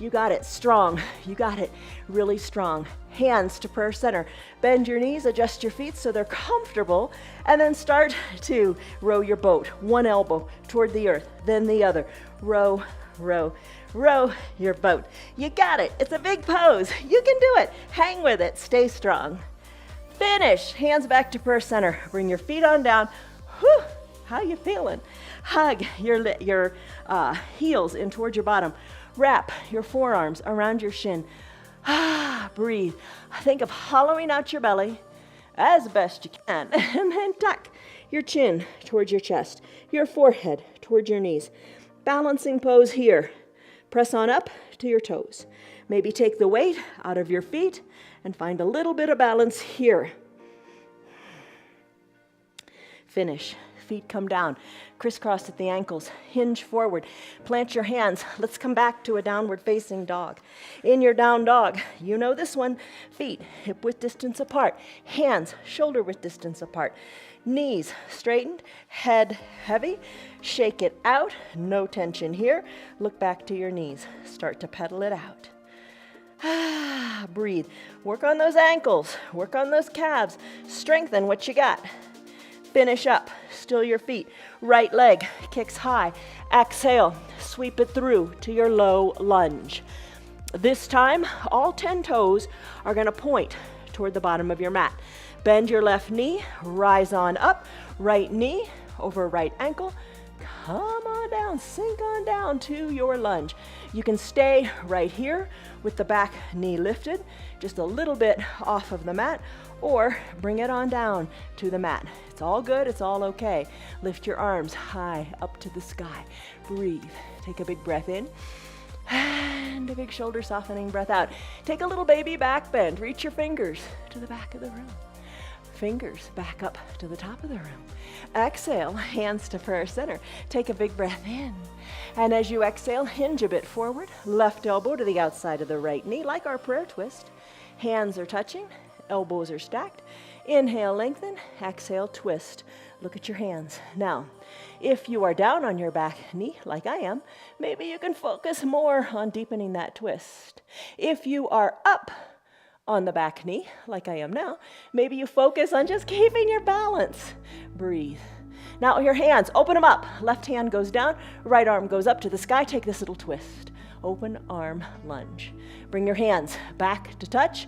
You got it. Strong. You got it. Really strong. Hands to prayer center. Bend your knees. Adjust your feet so they're comfortable. And then start to row your boat. One elbow toward the earth, then the other. Row, row, row your boat. You got it. It's a big pose. You can do it. Hang with it. Stay strong. Finish. Hands back to prayer center. Bring your feet on down. Whew. How you feeling? Hug your heels in towards your bottom. Wrap your forearms around your shin. Breathe. Think of hollowing out your belly as best you can. And then tuck your chin towards your chest, your forehead towards your knees. Balancing pose here. Press on up to your toes. Maybe take the weight out of your feet and find a little bit of balance here. Finish. Feet come down, crisscross at the ankles, hinge forward, plant your hands. Let's come back to a downward facing dog. In your down dog, you know this one, feet hip width distance apart, hands shoulder width distance apart, knees straightened, head heavy, shake it out, no tension here. Look back to your knees, start to pedal it out. Breathe, work on those ankles, work on those calves, strengthen what you got. Finish up, still your feet. Right leg kicks high. Exhale, sweep it through to your low lunge. This time, all 10 toes are gonna point toward the bottom of your mat. Bend your left knee, rise on up. Right knee over right ankle. Come on down, sink on down to your lunge. You can stay right here with the back knee lifted, just a little bit off of the mat, or bring it on down to the mat. It's all good, it's all okay. Lift your arms high up to the sky. Breathe. Take a big breath in. And a big shoulder softening breath out. Take a little baby back bend. Reach your fingers to the back of the room. Fingers back up to the top of the room. Exhale, hands to prayer center. Take a big breath in. And as you exhale, hinge a bit forward. Left elbow to the outside of the right knee, like our prayer twist. Hands are touching. Elbows are stacked. Inhale, lengthen. Exhale, twist. Look at your hands. Now, if you are down on your back knee, like I am, maybe you can focus more on deepening that twist. If you are up on the back knee, like I am now, maybe you focus on just keeping your balance. Breathe. Now your hands, open them up. Left hand goes down, right arm goes up to the sky. Take this little twist. Open arm lunge. Bring your hands back to touch.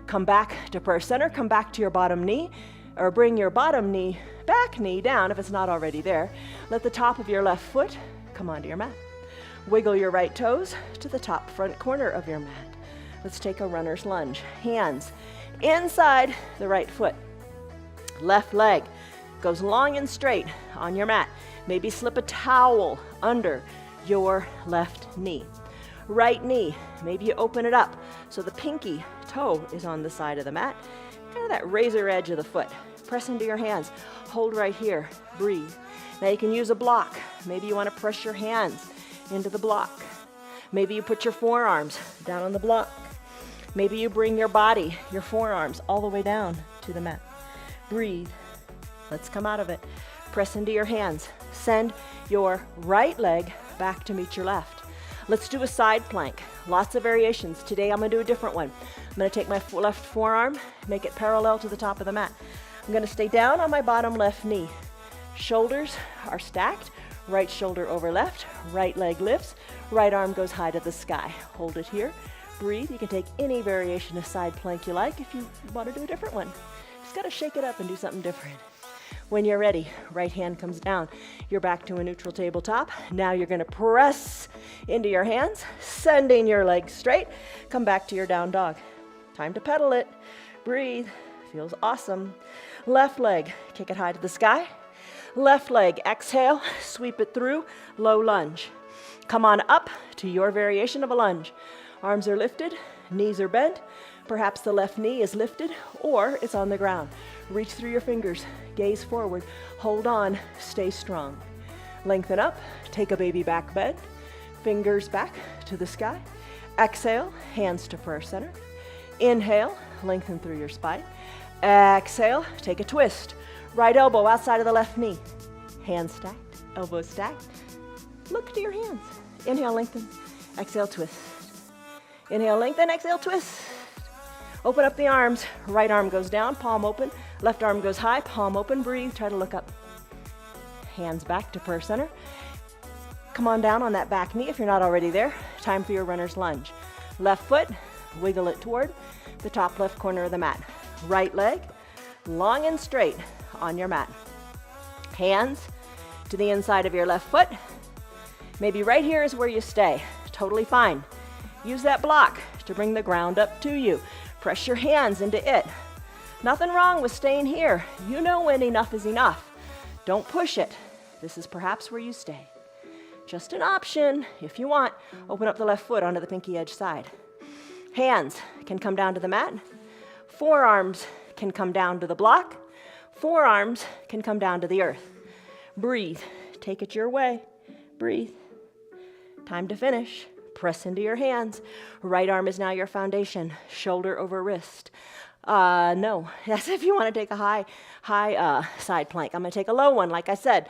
Come back to prayer center. Come back to your bottom knee, or bring your bottom knee, back knee down if it's not already there. Let the top of your left foot come onto your mat. Wiggle your right toes to the top front corner of your mat. Let's take a runner's lunge. Hands inside the right foot. Left leg goes long and straight on your mat. Maybe slip a towel under your left knee. Right knee, maybe you open it up so the pinky toe is on the side of the mat. Kind of that razor edge of the foot. Press into your hands. Hold right here. Breathe. Now you can use a block. Maybe you want to press your hands into the block. Maybe you put your forearms down on the block. Maybe you bring your body, your forearms, all the way down to the mat. Breathe. Let's come out of it. Press into your hands. Send your right leg back to meet your left. Let's do a side plank. Lots of variations. Today I'm going to do a different one. I'm going to take my left forearm, make it parallel to the top of the mat. I'm going to stay down on my bottom left knee. Shoulders are stacked. Right shoulder over left. Right leg lifts. Right arm goes high to the sky. Hold it here. Breathe. You can take any variation of side plank you like if you want to do a different one. Just got to shake it up and do something different. When you're ready, right hand comes down. You're back to a neutral tabletop. Now you're going to press into your hands, sending your legs straight. Come back to your down dog. Time to pedal it. Breathe. Feels awesome. Left leg, kick it high to the sky. Left leg, exhale, sweep it through, low lunge. Come on up to your variation of a lunge. Arms are lifted, knees are bent. Perhaps the left knee is lifted or it's on the ground. Reach through your fingers, gaze forward, hold on, stay strong. Lengthen up, take a baby back bend, fingers back to the sky. Exhale, hands to prayer center. Inhale, lengthen through your spine. Exhale, take a twist. Right elbow outside of the left knee. Hands stacked, elbows stacked. Look to your hands. Inhale, lengthen. Exhale, twist. Inhale, lengthen. Exhale, twist. Open up the arms. Right arm goes down, palm open. Left arm goes high, palm open. Breathe, try to look up. Hands back to prayer center. Come on down on that back knee if you're not already there. Time for your runner's lunge. Left foot, wiggle it toward the top left corner of the mat. Right leg, long and straight on your mat. Hands to the inside of your left foot. Maybe right here is where you stay. Totally fine. Use that block to bring the ground up to you. Press your hands into it. Nothing wrong with staying here. You know when enough is enough. Don't push it. This is perhaps where you stay. Just an option. If you want, open up the left foot onto the pinky edge side. Hands can come down to the mat. Forearms can come down to the block. Forearms can come down to the earth. Breathe. Take it your way. Breathe. Time to finish. Press into your hands. Right arm is now your foundation. Shoulder over wrist. No, that's if you want to take a high side plank. I'm going to take a low one, like I said.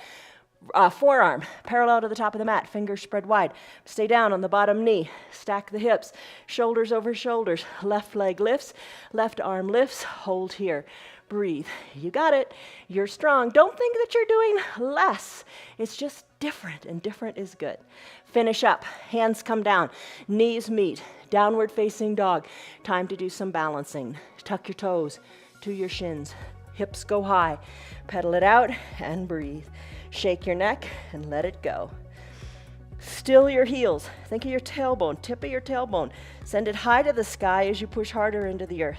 Forearm parallel to the top of the mat, fingers spread wide. Stay down on the bottom knee. Stack the hips, shoulders over shoulders. Left leg lifts, left arm lifts. Hold here. Breathe. You got it. You're strong. Don't think that you're doing less. It's just different, and different is good. Finish up. Hands come down. Knees meet. Downward facing dog. Time to do some balancing. Tuck your toes to your shins. Hips go high. Pedal it out and breathe. Shake your neck and let it go. Still your heels. Think of your tailbone, tip of your tailbone. Send it high to the sky as you push harder into the earth.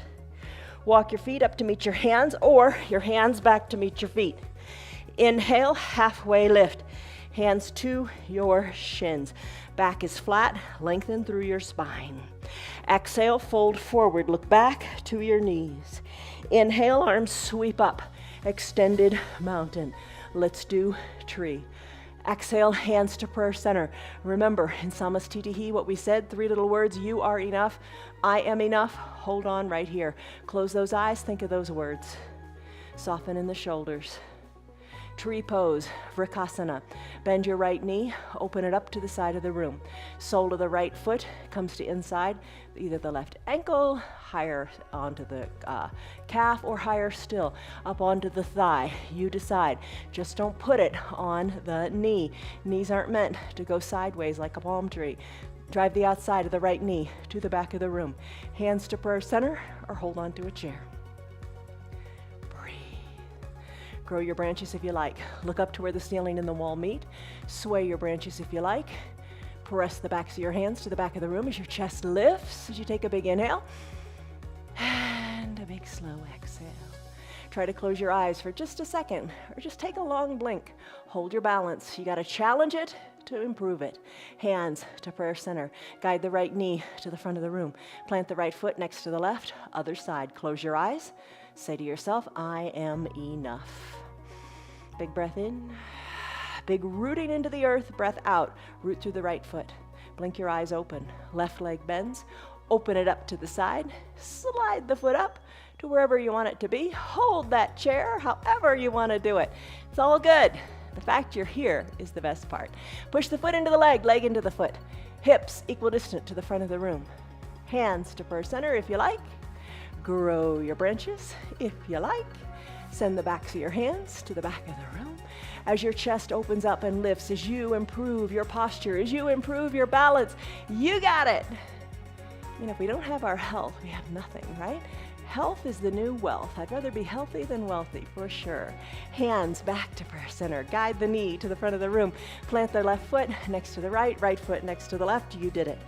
Walk your feet up to meet your hands or your hands back to meet your feet. Inhale, halfway lift. Hands to your shins. Back is flat, lengthen through your spine. Exhale, fold forward, look back to your knees. Inhale, arms sweep up, extended mountain. Let's do tree. Exhale, hands to prayer center. Remember, in Samastitihi, what we said, 3 little words, you are enough, I am enough. Hold on right here. Close those eyes, think of those words. Soften in the shoulders. Tree pose, Vrikasana. Bend your right knee, open it up to the side of the room. Sole of the right foot comes to inside, either the left ankle, higher onto the calf, or higher still, up onto the thigh. You decide. Just don't put it on the knee. Knees aren't meant to go sideways like a palm tree. Drive the outside of the right knee to the back of the room. Hands to prayer center, or hold on to a chair. Grow your branches if you like. Look up to where the ceiling and the wall meet. Sway your branches if you like. Press the backs of your hands to the back of the room as your chest lifts as you take a big inhale and a big slow exhale. Try to close your eyes for just a second or just take a long blink. Hold your balance. You got to challenge it to improve it. Hands to prayer center. Guide the right knee to the front of the room. Plant the right foot next to the left. Other side. Close your eyes. Say to yourself, I am enough. Big breath in, big rooting into the earth, breath out, root through the right foot. Blink your eyes open, left leg bends, open it up to the side, slide the foot up to wherever you want it to be. Hold that chair however you want to do it. It's all good. The fact you're here is the best part. Push the foot into the leg into the foot. Hips equidistant to the front of the room. Hands to prayer center if you like. Grow your branches if you like. Send the backs of your hands to the back of the room. As your chest opens up and lifts, as you improve your posture, as you improve your balance, you got it. You know, if we don't have our health, we have nothing, right? Health is the new wealth. I'd rather be healthy than wealthy, for sure. Hands back to prayer center. Guide the knee to the front of the room. Plant the left foot next to the right, right foot next to the left. You did it.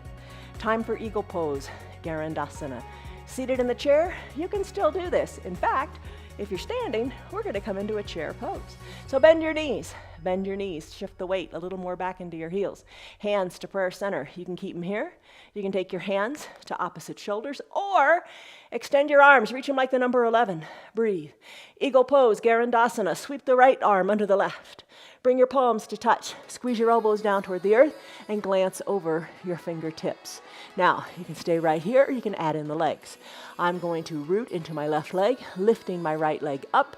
Time for eagle pose, Garandasana. Seated in the chair, you can still do this. In fact, if you're standing, we're going to come into a chair pose. So bend your knees, Bend your knees, shift the weight a little more back into your heels. Hands to prayer center. You can keep them here. You can take your hands to opposite shoulders or extend your arms, reach them like the number 11. Breathe. Eagle pose, Garandasana. Sweep the right arm under the left. Bring your palms to touch. Squeeze your elbows down toward the earth and glance over your fingertips. Now, you can stay right here or you can add in the legs. I'm going to root into my left leg, lifting my right leg up,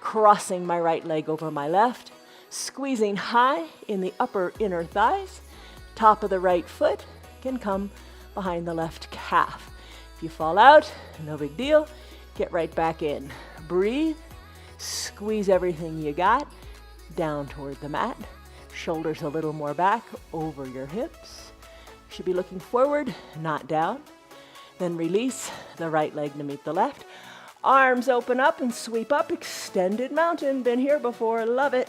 crossing my right leg over my left, squeezing high in the upper inner thighs. Top of the right foot can come behind the left calf. If you fall out, no big deal. Get right back in. Breathe. Squeeze everything you got down toward the mat. Shoulders a little more back over your hips. Should be looking forward, not down. Then release the right leg to meet the left. Arms open up and sweep up. Extended mountain. Been here before. Love it.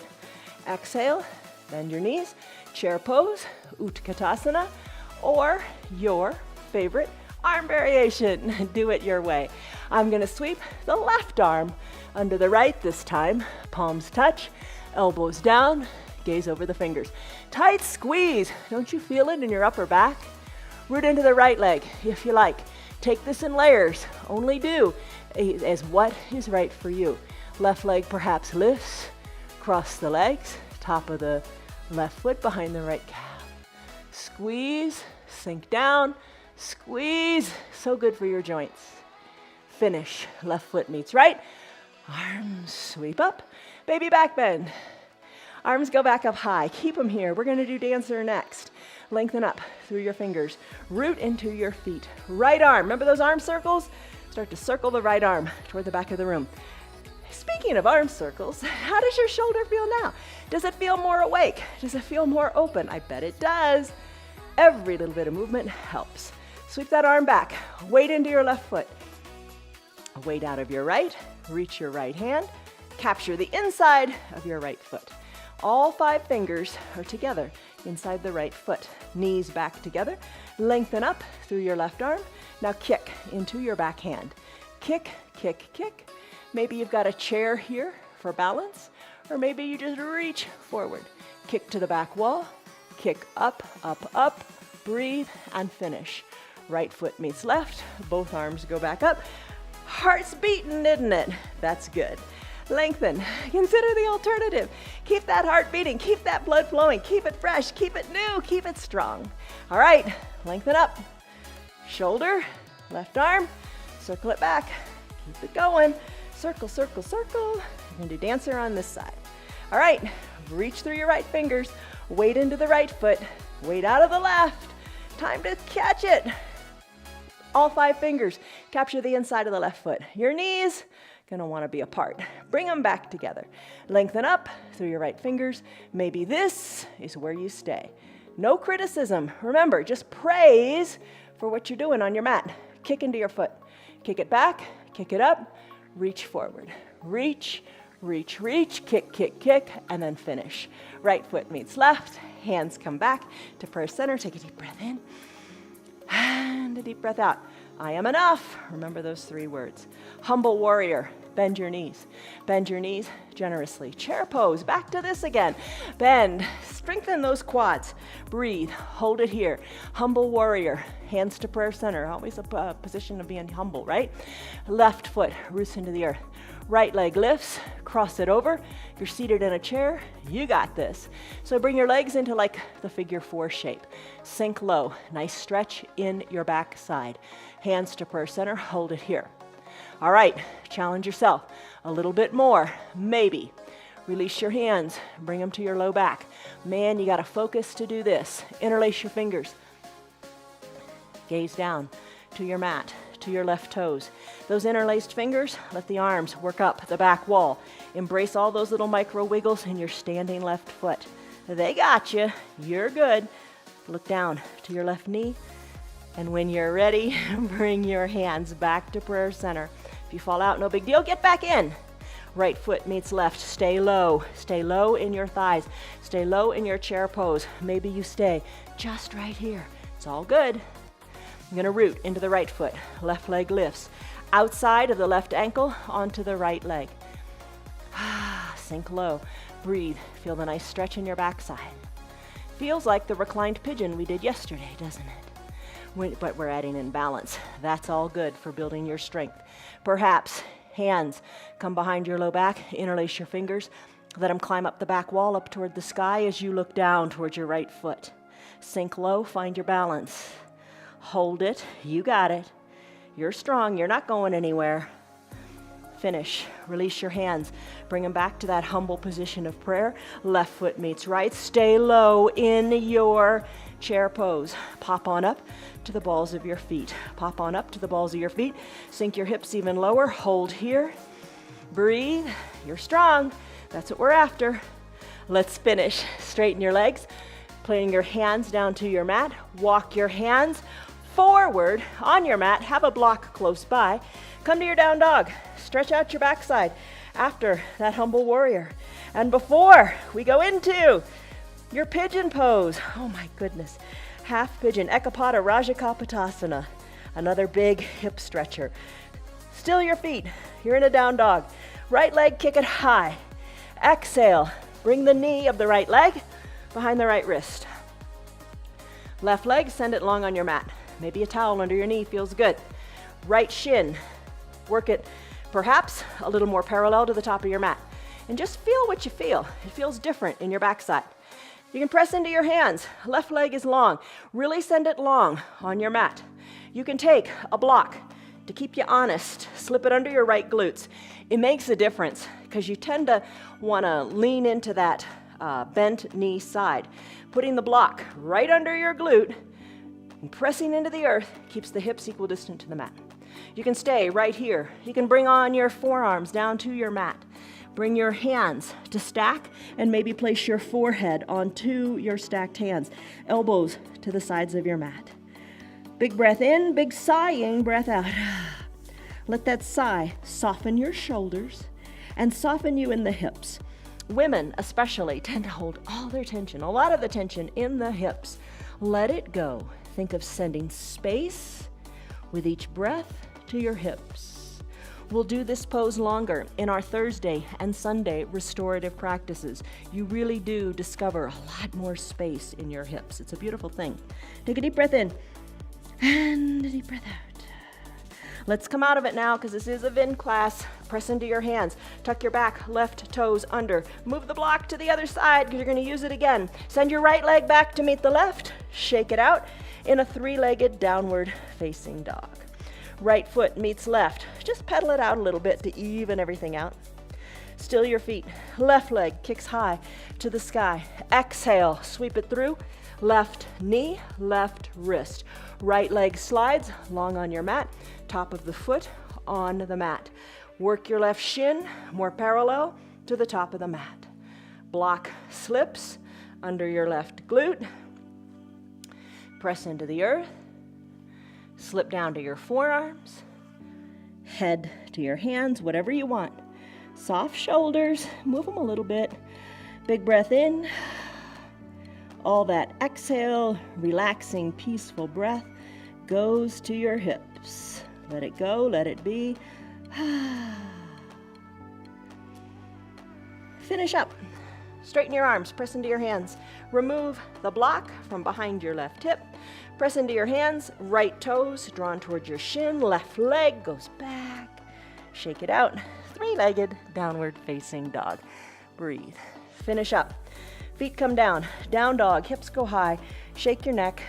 Exhale. Bend your knees. Chair pose. Utkatasana. Or your favorite arm variation. Do it your way. I'm going to sweep the left arm under the right this time. Palms touch. Elbows down. Gaze over the fingers. Tight squeeze. Don't you feel it in your upper back? Root into the right leg if you like. Take this in layers. Only do as what is right for you. Left leg perhaps lifts. Cross the legs. Top of the left foot behind the right calf. Squeeze. Sink down. Squeeze. So good for your joints. Finish. Left foot meets right. Arms sweep up. Baby back bend. Arms go back up high. Keep them here. We're going to do dancer next. Lengthen up through your fingers. Root into your feet. Right arm. Remember those arm circles? Start to circle the right arm toward the back of the room. Speaking of arm circles, how does your shoulder feel now? Does it feel more awake? Does it feel more open? I bet it does. Every little bit of movement helps. Sweep that arm back. Weight into your left foot. Weight out of your right. Reach your right hand. Capture the inside of your right foot. All 5 fingers are together inside the right foot. Knees back together. Lengthen up through your left arm. Now kick into your back hand. Kick, kick, kick. Maybe you've got a chair here for balance, or maybe you just reach forward. Kick to the back wall. Kick up, up, up. Breathe and finish. Right foot meets left. Both arms go back up. Heart's beating, isn't it? That's good. Lengthen. Consider the alternative. Keep that heart beating. Keep that blood flowing. Keep it fresh. Keep it new. Keep it strong. All right. Lengthen up. Shoulder. Left arm. Circle it back. Keep it going. Circle, circle, circle. You're going to do dancer on this side. All right. Reach through your right fingers. Weight into the right foot. Weight out of the left. Time to catch it. All 5 fingers. Capture the inside of the left foot. Your knees going to want to be apart. Bring them back together. Lengthen up through your right fingers. Maybe this is where you stay. No criticism. Remember, just praise for what you're doing on your mat. Kick into your foot. Kick it back. Kick it up. Reach forward. Reach, reach, reach. Kick, kick, kick. And then finish. Right foot meets left. Hands come back to prayer center. Take a deep breath in. And a deep breath out. I am enough. Remember those 3 words. Humble warrior. Bend your knees. Bend your knees generously. Chair pose. Back to this again. Bend. Strengthen those quads. Breathe. Hold it here. Humble warrior. Hands to prayer center. Always a position of being humble, right? Left foot roots into the earth. Right leg lifts. Cross it over. You're seated in a chair. You got this. So bring your legs into like the figure 4 shape. Sink low. Nice stretch in your back side. Hands to prayer center. Hold it here. All right. Challenge yourself a little bit more. Maybe. Release your hands. Bring them to your low back. Man, you got to focus to do this. Interlace your fingers. Gaze down to your mat, to your left toes. Those interlaced fingers, let the arms work up the back wall. Embrace all those little micro wiggles in your standing left foot. They got you. You're good. Look down to your left knee. And when you're ready, bring your hands back to prayer center. If you fall out, no big deal. Get back in. Right foot meets left. Stay low. Stay low in your thighs. Stay low in your chair pose. Maybe you stay just right here. It's all good. I'm going to root into the right foot. Left leg lifts. Outside of the left ankle onto the right leg. Sink low. Breathe. Feel the nice stretch in your backside. Feels like the reclined pigeon we did yesterday, doesn't it? But we're adding in balance. That's all good for building your strength. Perhaps hands come behind your low back, interlace your fingers, let them climb up the back wall up toward the sky as you look down towards your right foot. Sink low, find your balance. Hold it, you got it. You're strong, you're not going anywhere. Finish. Release your hands. Bring them back to that humble position of prayer. Left foot meets right. Stay low in your chair pose. Pop on up to the balls of your feet. Pop on up to the balls of your feet. Sink your hips even lower. Hold here. Breathe. You're strong. That's what we're after. Let's finish. Straighten your legs. Playing your hands down to your mat. Walk your hands forward on your mat. Have a block close by. Come to your down dog. Stretch out your backside after that humble warrior. And before we go into your pigeon pose, oh my goodness, half pigeon, Ekapada Rajakapotasana, another big hip stretcher. Still your feet, you're in a down dog. Right leg, kick it high. Exhale, bring the knee of the right leg behind the right wrist. Left leg, send it long on your mat. Maybe a towel under your knee feels good. Right shin, work it perhaps a little more parallel to the top of your mat. And just feel what you feel. It feels different in your backside. You can press into your hands. Left leg is long. Really send it long on your mat. You can take a block to keep you honest. Slip it under your right glutes. It makes a difference because you tend to want to lean into that bent knee side. Putting the block right under your glute and pressing into the earth keeps the hips equal distant to the mat. You can stay right here. You can bring on your forearms down to your mat. Bring your hands to stack and maybe place your forehead onto your stacked hands. Elbows to the sides of your mat. Big breath in, big sighing breath out. Let that sigh soften your shoulders and soften you in the hips. Women especially tend to hold all their tension, a lot of the tension in the hips. Let it go. Think of sending space with each breath to your hips. We'll do this pose longer in our Thursday and Sunday restorative practices. You really do discover a lot more space in your hips. It's a beautiful thing. Take a deep breath in and a deep breath out. Let's come out of it now because this is a Vin class. Press into your hands. Tuck your back left toes under. Move the block to the other side because you're going to use it again. Send your right leg back to meet the left. Shake it out in a three-legged downward facing dog. Right foot meets left. Just pedal it out a little bit to even everything out. Still your feet. Left leg kicks high to the sky. Exhale, sweep it through. Left knee, left wrist. Right leg slides long on your mat. Top of the foot on the mat. Work your left shin more parallel to the top of the mat. Block slips under your left glute. Press into the earth. Slip down to your forearms, head to your hands, whatever you want. Soft shoulders, move them a little bit. Big breath in. All that exhale, relaxing, peaceful breath goes to your hips. Let it go, let it be. Finish up. Straighten your arms, press into your hands. Remove the block from behind your left hip. Press into your hands, right toes drawn towards your shin, left leg goes back. Shake it out. Three-legged downward facing dog. Breathe. Finish up. Feet come down. Down dog, hips go high. Shake your neck.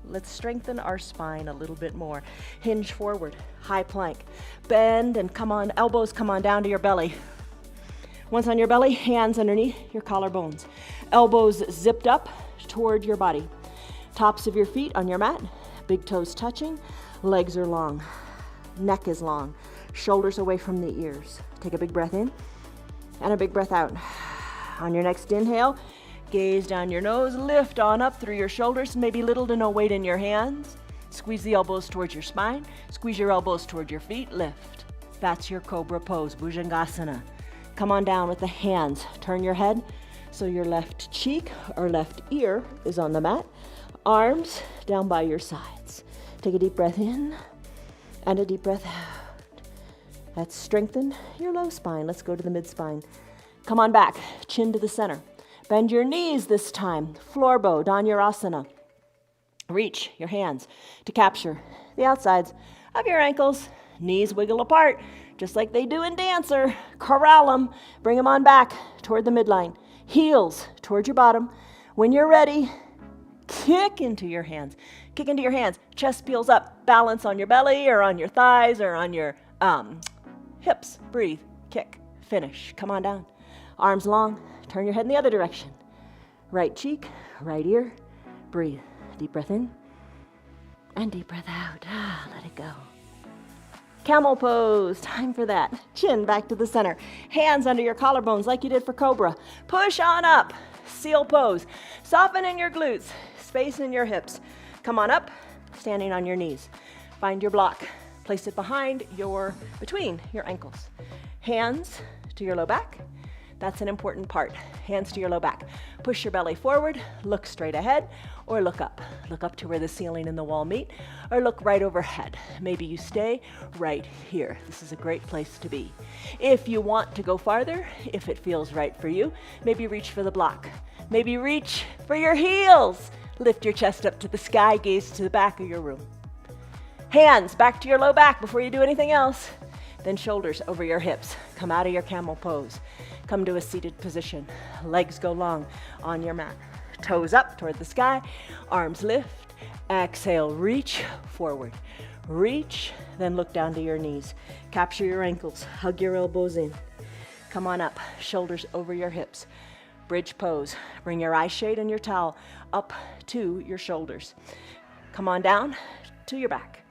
Let's strengthen our spine a little bit more. Hinge forward, high plank. Bend and come on, elbows come on down to your belly. Once on your belly, hands underneath your collarbones. Elbows zipped up toward your body. Tops of your feet on your mat, big toes touching, legs are long, neck is long, shoulders away from the ears. Take a big breath in and a big breath out. On your next inhale, gaze down your nose, lift on up through your shoulders, maybe little to no weight in your hands. Squeeze the elbows towards your spine, squeeze your elbows toward your feet, lift. That's your cobra pose, Bhujangasana. Come on down with the hands, turn your head so your left cheek or left ear is on the mat. Arms down by your sides. Take a deep breath in and a deep breath out. Let's strengthen your low spine. Let's go to the mid spine. Come on back, chin to the center. Bend your knees this time. Floor bow, Dhanurasana. Reach your hands to capture the outsides of your ankles. Knees wiggle apart, just like they do in Dancer. Corral them. Bring them on back toward the midline. Heels toward your bottom. When you're ready, kick into your hands. Kick into your hands. Chest peels up. Balance on your belly or on your thighs or on your hips. Breathe. Kick. Finish. Come on down. Arms long. Turn your head in the other direction. Right cheek, right ear. Breathe. Deep breath in and deep breath out. Let it go. Camel pose. Time for that. Chin back to the center. Hands under your collarbones like you did for Cobra. Push on up. Seal pose. Soften in your glutes. Space in your hips. Come on up. Standing on your knees. Find your block. Place it between your ankles. Hands to your low back. That's an important part. Hands to your low back. Push your belly forward, look straight ahead, or look up. Look up to where the ceiling and the wall meet, or look right overhead. Maybe you stay right here. This is a great place to be. If you want to go farther, if it feels right for you, maybe reach for the block. Maybe reach for your heels. Lift your chest up to the sky, gaze to the back of your room. Hands back to your low back before you do anything else. Then shoulders over your hips. Come out of your camel pose. Come to a seated position. Legs go long on your mat. Toes up toward the sky. Arms lift. Exhale, reach forward. Reach, then look down to your knees. Capture your ankles. Hug your elbows in. Come on up. Shoulders over your hips. Bridge pose. Bring your eye shade and your towel up to your shoulders. Come on down to your back.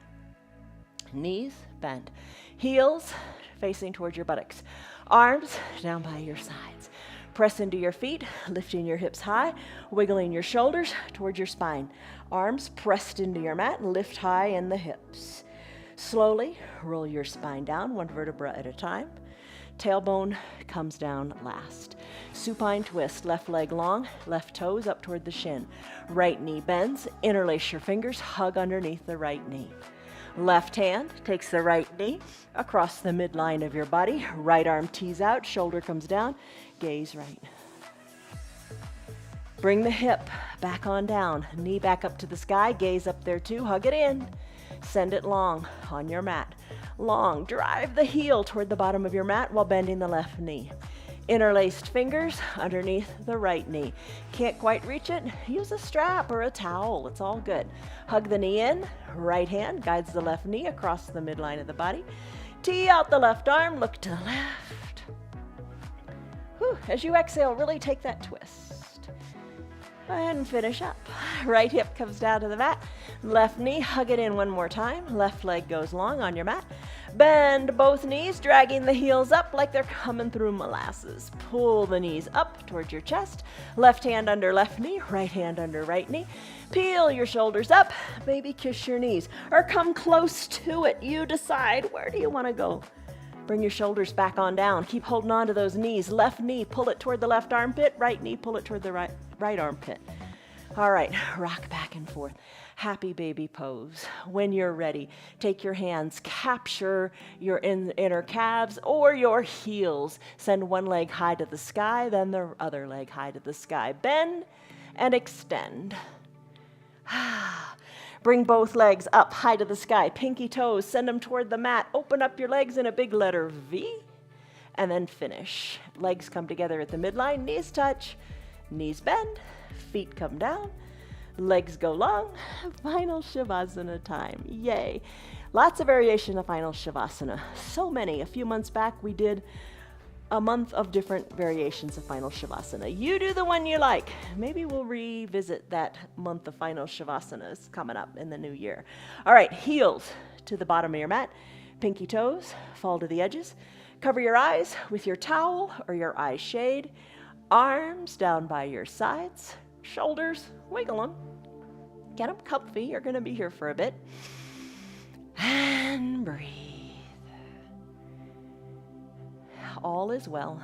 Knees bend. Heels facing towards your buttocks. Arms down by your sides. Press into your feet, lifting your hips high, wiggling your shoulders towards your spine. Arms pressed into your mat, lift high in the hips. Slowly roll your spine down, one vertebra at a time. Tailbone comes down last. Supine twist, left leg long, left toes up toward the shin. Right knee bends, interlace your fingers, hug underneath the right knee. Left hand takes the right knee across the midline of your body. Right arm tees out, shoulder comes down, gaze right. Bring the hip back on down, knee back up to the sky, gaze up there too, hug it in. Send it long on your mat. Long, drive the heel toward the bottom of your mat while bending the left knee. Interlaced fingers underneath the right knee. Can't quite reach it? Use a strap or a towel. It's all good. Hug the knee in. Right hand guides the left knee across the midline of the body. Tee out the left arm. Look to the left. Whew. As you exhale, really take that twist. Go ahead and finish up. Right hip comes down to the mat. Left knee, hug it in one more time. Left leg goes long on your mat. Bend both knees, dragging the heels up like they're coming through molasses. Pull the knees up towards your chest. Left hand under left knee, right hand under right knee. Peel your shoulders up, maybe kiss your knees, or come close to it. You decide, where do you want to go? Bring your shoulders back on down. Keep holding on to those knees. Left knee, pull it toward the left armpit. Right knee, pull it toward the right armpit. All right, rock back and forth. Happy baby pose. When you're ready, take your hands, capture your inner calves or your heels. Send one leg high to the sky, then the other leg high to the sky. Bend and extend. Bring both legs up high to the sky. Pinky toes, send them toward the mat. Open up your legs in a big letter V, and then finish. Legs come together at the midline, knees touch, knees bend, feet come down. Legs go long. Final Shavasana time. Yay. Lots of variation of final Shavasana. So many. A few months back, we did a month of different variations of final Shavasana. You do the one you like. Maybe we'll revisit that month of final Shavasanas coming up in the new year. All right, heels to the bottom of your mat. Pinky toes fall to the edges. Cover your eyes with your towel or your eye shade. Arms down by your sides. Shoulders, wiggle them. Get them comfy. You're going to be here for a bit. And breathe. All is well.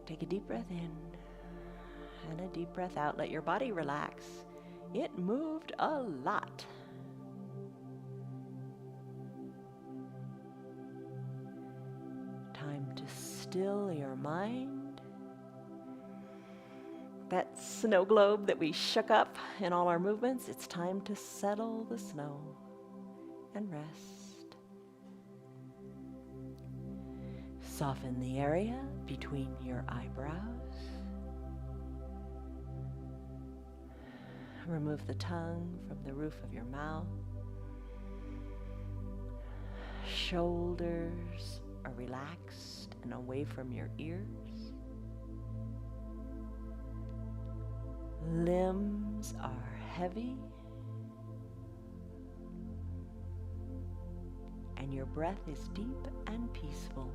Take a deep breath in and a deep breath out. Let your body relax. It moved a lot. still your mind. That snow globe that we shook up in all our movements, it's time to settle the snow and rest. Soften the area between your eyebrows. Remove the tongue from the roof of your mouth. Shoulders are relaxed and away from your ears. Limbs are heavy. And your breath is deep and peaceful.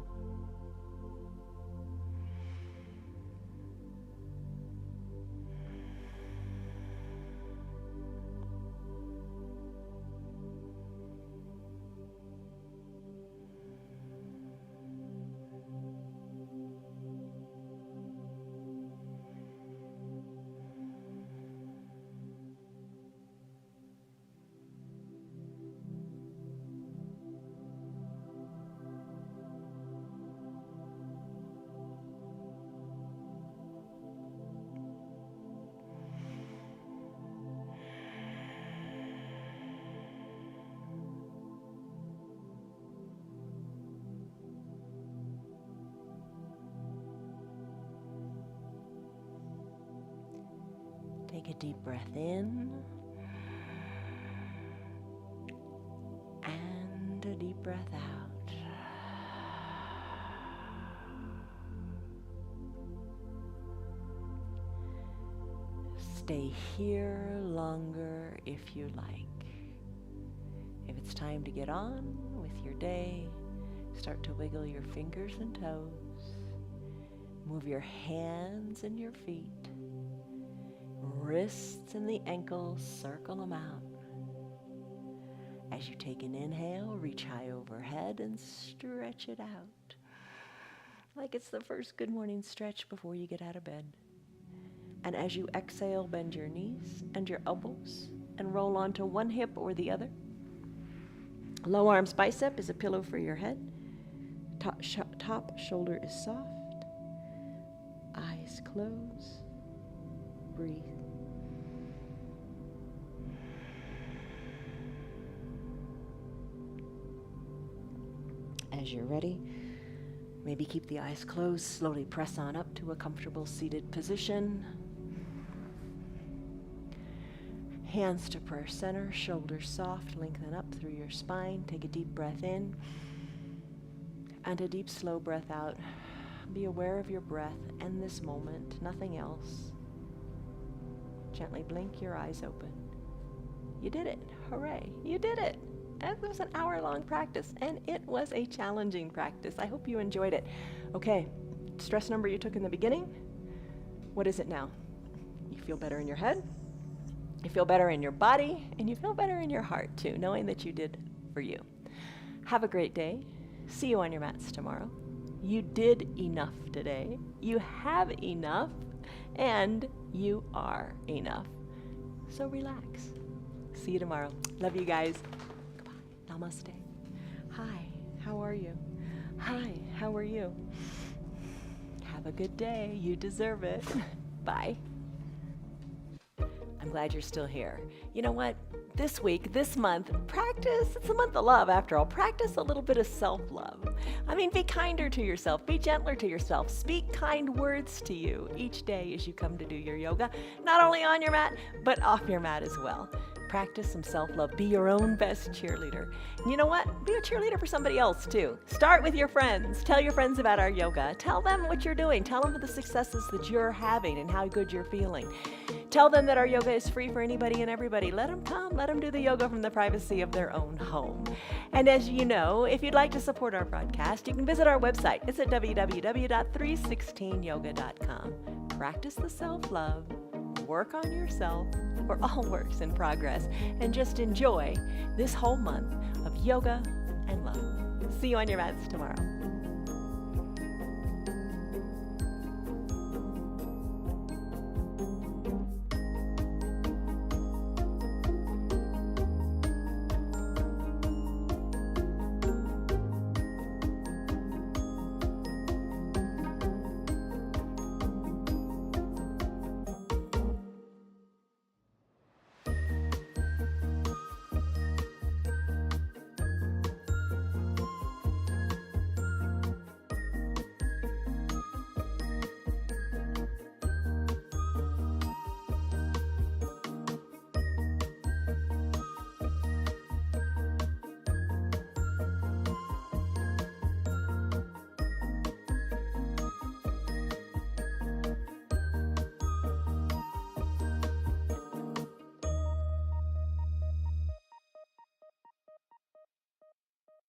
Take a deep breath in and a deep breath out. Stay here longer if you like. If it's time to get on with your day, start to wiggle your fingers and toes. Move your hands and your feet. Wrists and the ankles, circle them out. As you take an inhale, reach high overhead and stretch it out. Like it's the first good morning stretch before you get out of bed. And as you exhale, bend your knees and your elbows and roll onto one hip or the other. Low arms bicep is a pillow for your head. Top shoulder is soft. Eyes close. Breathe. As you're ready, maybe keep the eyes closed. Slowly press on up to a comfortable seated position. Hands to prayer center, shoulders soft, lengthen up through your spine. Take a deep breath in and a deep, slow breath out. Be aware of your breath and this moment, nothing else. Gently blink your eyes open. You did it. Hooray. You did it. It was an hour-long practice, and it was a challenging practice. I hope you enjoyed it. Okay, stress number you took in the beginning, what is it now? You feel better in your head, you feel better in your body, and you feel better in your heart, too, knowing that you did for you. Have a great day. See you on your mats tomorrow. You did enough today. You have enough, and you are enough. So relax. See you tomorrow. Love you guys. Namaste. Hi, how are you? Hi, how are you? Have a good day. You deserve it. Bye. I'm glad you're still here. You know what? This week, this month, practice, it's the month of love after all, practice a little bit of self-love. I mean, be kinder to yourself, be gentler to yourself, speak kind words to you each day as you come to do your yoga, not only on your mat, but off your mat as well. Practice some self-love. Be your own best cheerleader. And you know what? Be a cheerleader for somebody else too. Start with your friends. Tell your friends about our yoga. Tell them what you're doing. Tell them the successes that you're having and how good you're feeling. Tell them that our yoga is free for anybody and everybody. Let them come. Let them do the yoga from the privacy of their own home. And as you know, if you'd like to support our broadcast, you can visit our website. It's at www.316yoga.com. Practice the self-love. Work on yourself. We're all works in progress. And just enjoy this whole month of yoga and love. See you on your mats tomorrow.